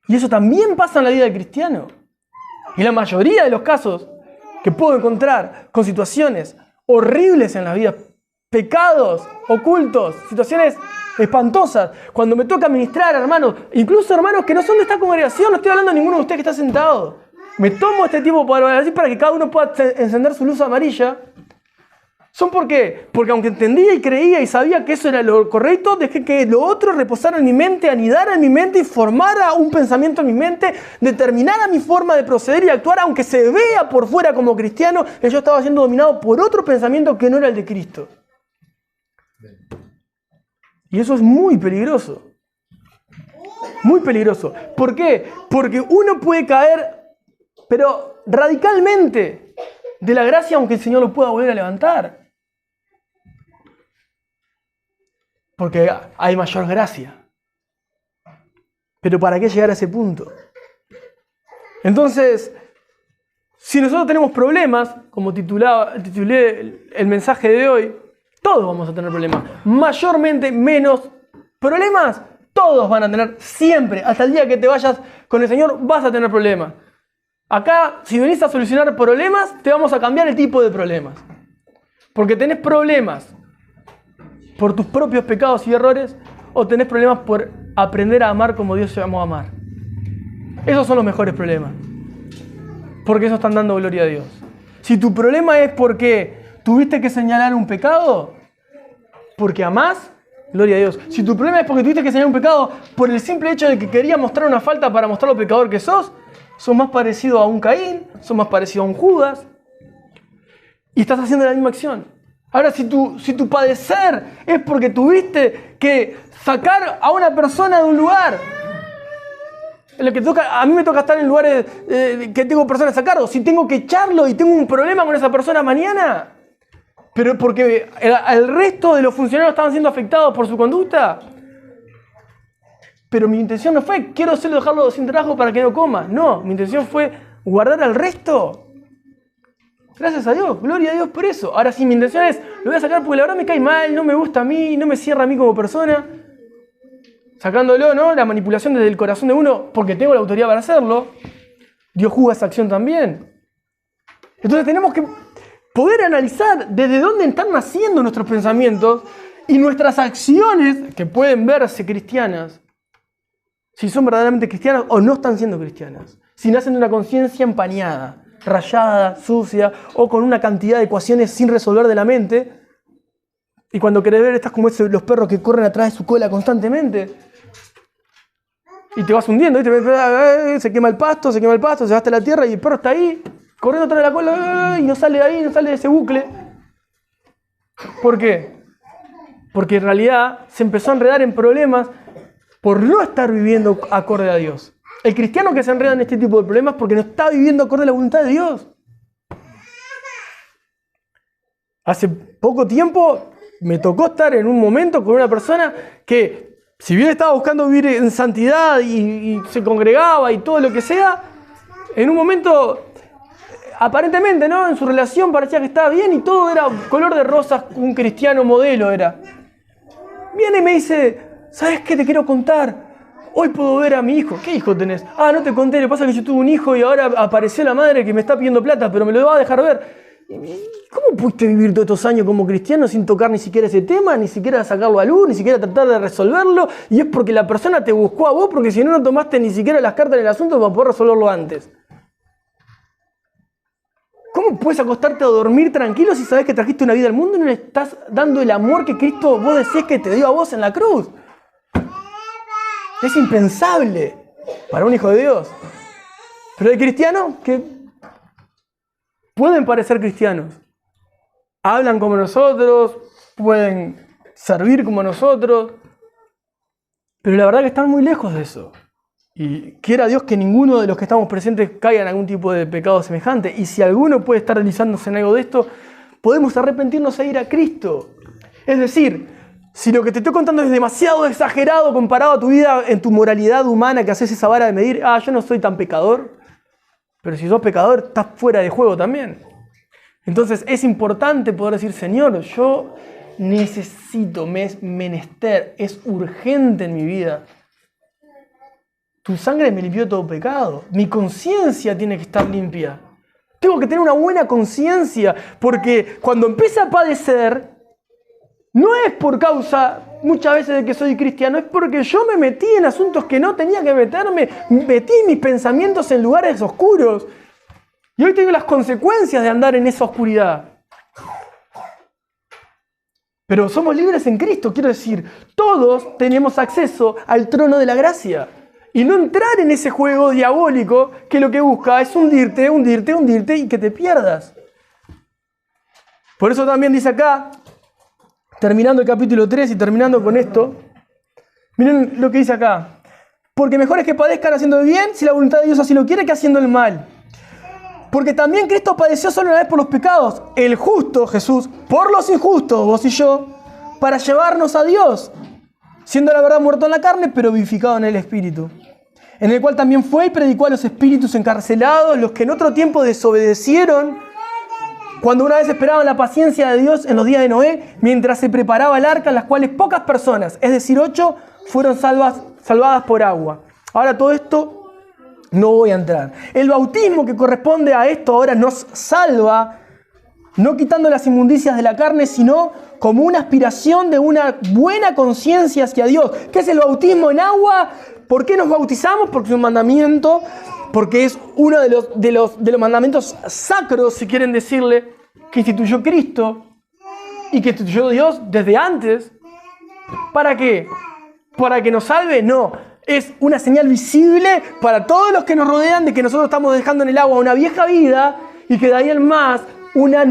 Y eso también pasa en la vida del cristiano. Y la mayoría de los casos que puedo encontrar con situaciones horribles en la vida, pecados ocultos, situaciones espantosas, cuando me toca ministrar, hermanos, incluso hermanos que no son de esta congregación, no estoy hablando de ninguno de ustedes que está sentado. Me tomo este tiempo para que cada uno pueda encender su luz amarilla. ¿Son por qué? Porque aunque entendía y creía y sabía que eso era lo correcto, dejé que lo otro reposara en mi mente, anidara en mi mente y formara un pensamiento en mi mente, determinara mi forma de proceder y actuar, aunque se vea por fuera como cristiano, yo estaba siendo dominado por otro pensamiento que no era el de Cristo. Y eso es muy peligroso. Muy peligroso. ¿Por qué? Porque uno puede caer, pero radicalmente, de la gracia, aunque el Señor lo pueda volver a levantar. Porque hay mayor gracia. Pero ¿para qué llegar a ese punto? Entonces, si nosotros tenemos problemas, como titulé el mensaje de hoy, todos vamos a tener problemas. Mayormente menos problemas, todos van a tener siempre. Hasta el día que te vayas con el Señor vas a tener problemas. Acá, si venís a solucionar problemas, te vamos a cambiar el tipo de problemas. Porque tenés problemas por tus propios pecados y errores, o tenés problemas por aprender a amar como Dios llamó a amar. Esos son los mejores problemas. Porque esos están dando gloria a Dios. Si tu problema es porque tuviste que señalar un pecado, porque amás, gloria a Dios. Si tu problema es porque tuviste que señalar un pecado por el simple hecho de que querías mostrar una falta para mostrar lo pecador que sos más parecido a un Caín, sos más parecido a un Judas, y estás haciendo la misma acción. Ahora, si tu padecer es porque tuviste que sacar a una persona de un lugar, en lo que a mí me toca estar en lugares que tengo personas a cargo, si tengo que echarlo y tengo un problema con esa persona mañana, pero porque el resto de los funcionarios estaban siendo afectados por su conducta, pero mi intención no fue, quiero dejarlo sin trabajo para que no coma. No, mi intención fue guardar al resto. Gracias a Dios, gloria a Dios por eso. Ahora, si mi intención es, lo voy a sacar porque la verdad me cae mal, no me gusta a mí, no me cierra a mí como persona, sacándolo, ¿no? La manipulación desde el corazón de uno, porque tengo la autoridad para hacerlo. Dios juzga esa acción también. Entonces tenemos que poder analizar desde dónde están naciendo nuestros pensamientos y nuestras acciones, que pueden verse cristianas, si son verdaderamente cristianas o no están siendo cristianas. Si nacen de una conciencia empañada, rayada, sucia, o con una cantidad de ecuaciones sin resolver de la mente, y cuando querés ver estás como los perros que corren atrás de su cola constantemente, y te vas hundiendo, ¿viste? Se quema el pasto, se va hasta la tierra y el perro está ahí, corriendo atrás de la cola, y no sale de ahí, no sale de ese bucle. ¿Por qué? Porque en realidad se empezó a enredar en problemas por no estar viviendo acorde a Dios. El cristiano que se enreda en este tipo de problemas porque no está viviendo acorde a la voluntad de Dios. Hace poco tiempo me tocó estar en un momento con una persona que, si bien estaba buscando vivir en santidad y se congregaba y todo lo que sea, en un momento aparentemente, ¿no? En su relación parecía que estaba bien y todo era color de rosas, un cristiano modelo era. Viene y me dice, ¿sabes qué te quiero contar? Hoy puedo ver a mi hijo. ¿Qué hijo tenés? Ah, no te conté, lo que pasa es que yo tuve un hijo y ahora apareció la madre que me está pidiendo plata, pero me lo va a dejar ver. ¿Cómo pudiste vivir todos estos años como cristiano sin tocar ni siquiera ese tema, ni siquiera sacarlo a luz, ni siquiera tratar de resolverlo? Y es porque la persona te buscó a vos, porque si no, no tomaste ni siquiera las cartas en el asunto para poder resolverlo antes. ¿Cómo puedes acostarte a dormir tranquilo si sabes que trajiste una vida al mundo y no le estás dando el amor que Cristo vos decís que te dio a vos en la cruz? Es impensable para un hijo de Dios. Pero hay cristianos que pueden parecer cristianos. Hablan como nosotros, pueden servir como nosotros, pero la verdad que están muy lejos de eso. Y quiera Dios que ninguno de los que estamos presentes caiga en algún tipo de pecado semejante. Y si alguno puede estar deslizándose en algo de esto, podemos arrepentirnos e ir a Cristo. Es decir, si lo que te estoy contando es demasiado exagerado comparado a tu vida, en tu moralidad humana que haces esa vara de medir, yo no soy tan pecador, pero si sos pecador estás fuera de juego también. Entonces es importante poder decir, Señor, yo necesito, me es menester, es urgente en mi vida. Tu sangre me limpió todo pecado. Mi conciencia tiene que estar limpia. Tengo que tener una buena conciencia, porque cuando empiezo a padecer, no es por causa muchas veces de que soy cristiano, es porque yo me metí en asuntos que no tenía que meterme, metí mis pensamientos en lugares oscuros. Y hoy tengo las consecuencias de andar en esa oscuridad. Pero somos libres en Cristo, quiero decir, todos tenemos acceso al trono de la gracia. Y no entrar en ese juego diabólico que lo que busca es hundirte y que te pierdas. Por eso también dice acá, terminando el capítulo 3 y terminando con esto, miren lo que dice acá. Porque mejor es que padezcan haciendo el bien, si la voluntad de Dios así lo quiere, que haciendo el mal. Porque también Cristo padeció solo una vez por los pecados, el justo Jesús, por los injustos, vos y yo, para llevarnos a Dios, siendo la verdad muerto en la carne, pero vivificado en el Espíritu. En el cual también fue y predicó a los espíritus encarcelados, los que en otro tiempo desobedecieron, cuando una vez esperaban la paciencia de Dios en los días de Noé, mientras se preparaba el arca, en las cuales pocas personas, es decir, 8, fueron salvadas por agua. Ahora todo esto no voy a entrar. El bautismo que corresponde a esto ahora nos salva, no quitando las inmundicias de la carne, sino como una aspiración de una buena conciencia hacia Dios. ¿Qué es el bautismo en agua? ¿Por qué nos bautizamos? Porque es un mandamiento, porque es uno de los mandamientos sacros, si quieren decirle, que instituyó Cristo y que instituyó Dios desde antes. ¿Para qué? ¿Para que nos salve? No. Es una señal visible para todos los que nos rodean de que nosotros estamos dejando en el agua una vieja vida y que de ahí en más una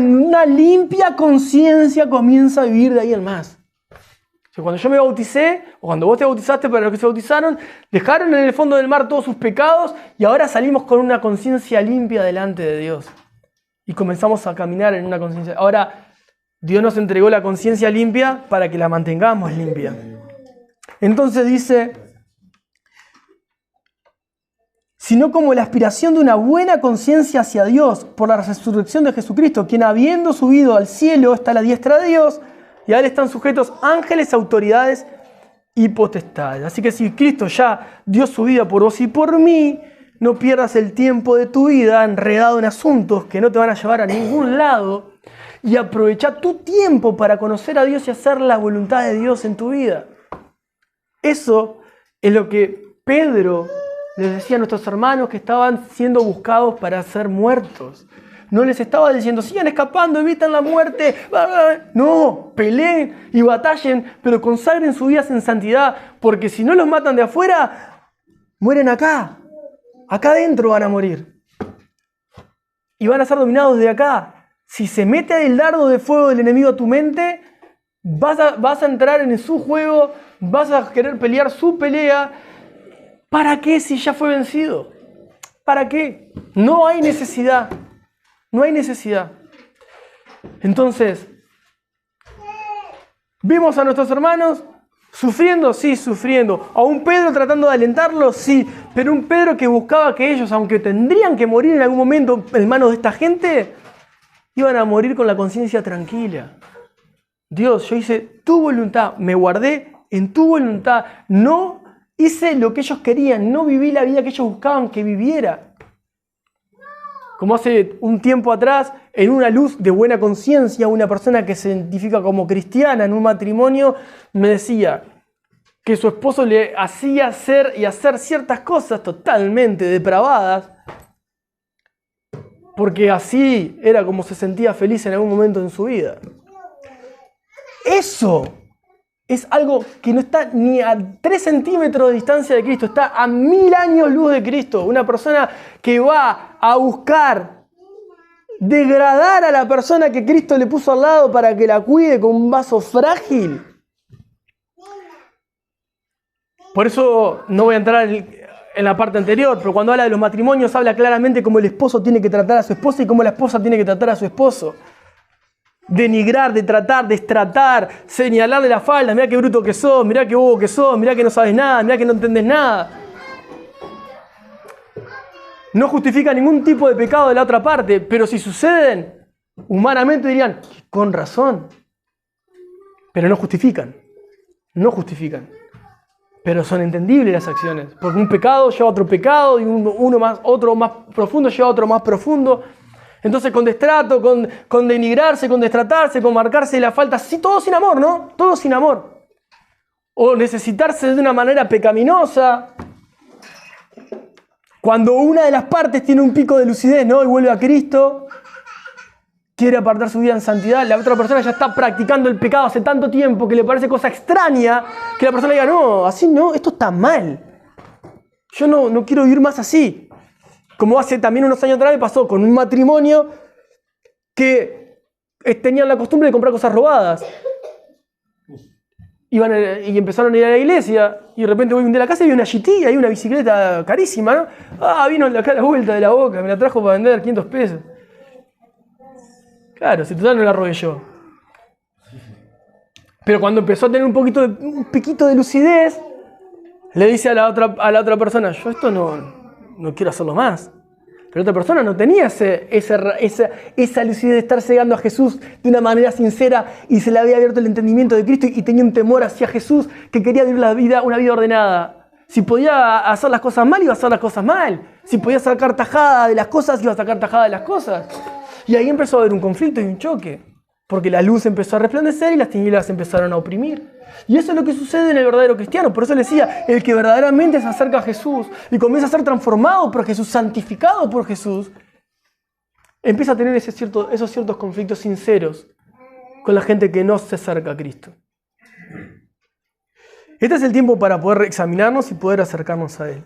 limpia conciencia comienza a vivir de ahí en más. O sea, cuando yo me bauticé, o cuando vos te bautizaste, para los que se bautizaron, dejaron en el fondo del mar todos sus pecados y ahora salimos con una conciencia limpia delante de Dios. Y comenzamos a caminar en una conciencia. Ahora, Dios nos entregó la conciencia limpia para que la mantengamos limpia. Entonces dice, sino como la aspiración de una buena conciencia hacia Dios por la resurrección de Jesucristo, quien habiendo subido al cielo está a la diestra de Dios, y a él están sujetos ángeles, autoridades y potestades. Así que si Cristo ya dio su vida por vos y por mí, no pierdas el tiempo de tu vida enredado en asuntos que no te van a llevar a ningún lado, y aprovecha tu tiempo para conocer a Dios y hacer la voluntad de Dios en tu vida. Eso es lo que Pedro les decía a nuestros hermanos que estaban siendo buscados para ser muertos. No les estaba diciendo, sigan escapando, evitan la muerte. No, peleen y batallen, pero consagren sus vidas en santidad, porque si no los matan de afuera, mueren acá. Acá adentro van a morir. Y van a ser dominados de acá. Si se mete el dardo de fuego del enemigo a tu mente, vas a entrar en su juego, vas a querer pelear su pelea. ¿Para qué si ya fue vencido? ¿Para qué? No hay necesidad. No hay necesidad. Entonces, vimos a nuestros hermanos Sufriendo, sí, sufriendo. A un Pedro tratando de alentarlo, sí. Pero un Pedro que buscaba que ellos, aunque tendrían que morir en algún momento en manos de esta gente, iban a morir con la conciencia tranquila. Dios, yo hice tu voluntad, me guardé en tu voluntad. No hice lo que ellos querían, no viví la vida que ellos buscaban que viviera. Como hace un tiempo atrás, en una luz de buena conciencia, una persona que se identifica como cristiana en un matrimonio me decía que su esposo le hacía hacer ciertas cosas totalmente depravadas, porque así era como se sentía feliz en algún momento en su vida. Eso es algo que no está ni a 3 centímetros de distancia de Cristo, está a 1000 años luz de Cristo. Una persona que va a buscar degradar a la persona que Cristo le puso al lado para que la cuide con un vaso frágil. Por eso no voy a entrar en la parte anterior, pero cuando habla de los matrimonios habla claramente cómo el esposo tiene que tratar a su esposa y cómo la esposa tiene que tratar a su esposo. Denigrar, destratar, destratar, señalarle la falda, mirá qué bruto que sos, mirá qué bobo que sos, mirá que no sabes nada, mirá que no entendés nada. No justifica ningún tipo de pecado de la otra parte, pero si suceden, humanamente dirían, con razón. Pero no justifican, no justifican. Pero son entendibles las acciones, porque un pecado lleva a otro pecado y otro más profundo lleva a otro más profundo. Entonces con destrato, con denigrarse, con destratarse, con marcarse la falta, sí, todo sin amor, ¿no? Todo sin amor. O necesitarse de una manera pecaminosa. Cuando una de las partes tiene un pico de lucidez, ¿no? Y vuelve a Cristo, quiere apartar su vida en santidad, la otra persona ya está practicando el pecado hace tanto tiempo que le parece cosa extraña que la persona diga, no, así no, esto está mal. Yo no quiero vivir más así. Como hace también unos años atrás me pasó con un matrimonio que tenían la costumbre de comprar cosas robadas. Iban y empezaron a ir a la iglesia y de repente voy un día a la casa y vi una GT, hay una bicicleta carísima, ¿no? Vino acá la vuelta de la boca, me la trajo para vender 500 pesos. Claro, si total no la robé yo. Pero cuando empezó a tener un piquito de lucidez, le dice a la otra persona, yo esto no quiero hacerlo más. Pero otra persona no tenía esa lucidez de estar cegando a Jesús de una manera sincera y se le había abierto el entendimiento de Cristo y tenía un temor hacia Jesús que quería vivir una vida ordenada. Si podía hacer las cosas mal, iba a hacer las cosas mal. Si podía sacar tajada de las cosas, iba a sacar tajada de las cosas. Y ahí empezó a haber un conflicto y un choque. Porque la luz empezó a resplandecer y las tinieblas empezaron a oprimir. Y eso es lo que sucede en el verdadero cristiano. Por eso le decía, el que verdaderamente se acerca a Jesús y comienza a ser transformado por Jesús, santificado por Jesús, empieza a tener esos ciertos conflictos sinceros con la gente que no se acerca a Cristo. Este es el tiempo para poder examinarnos y poder acercarnos a Él.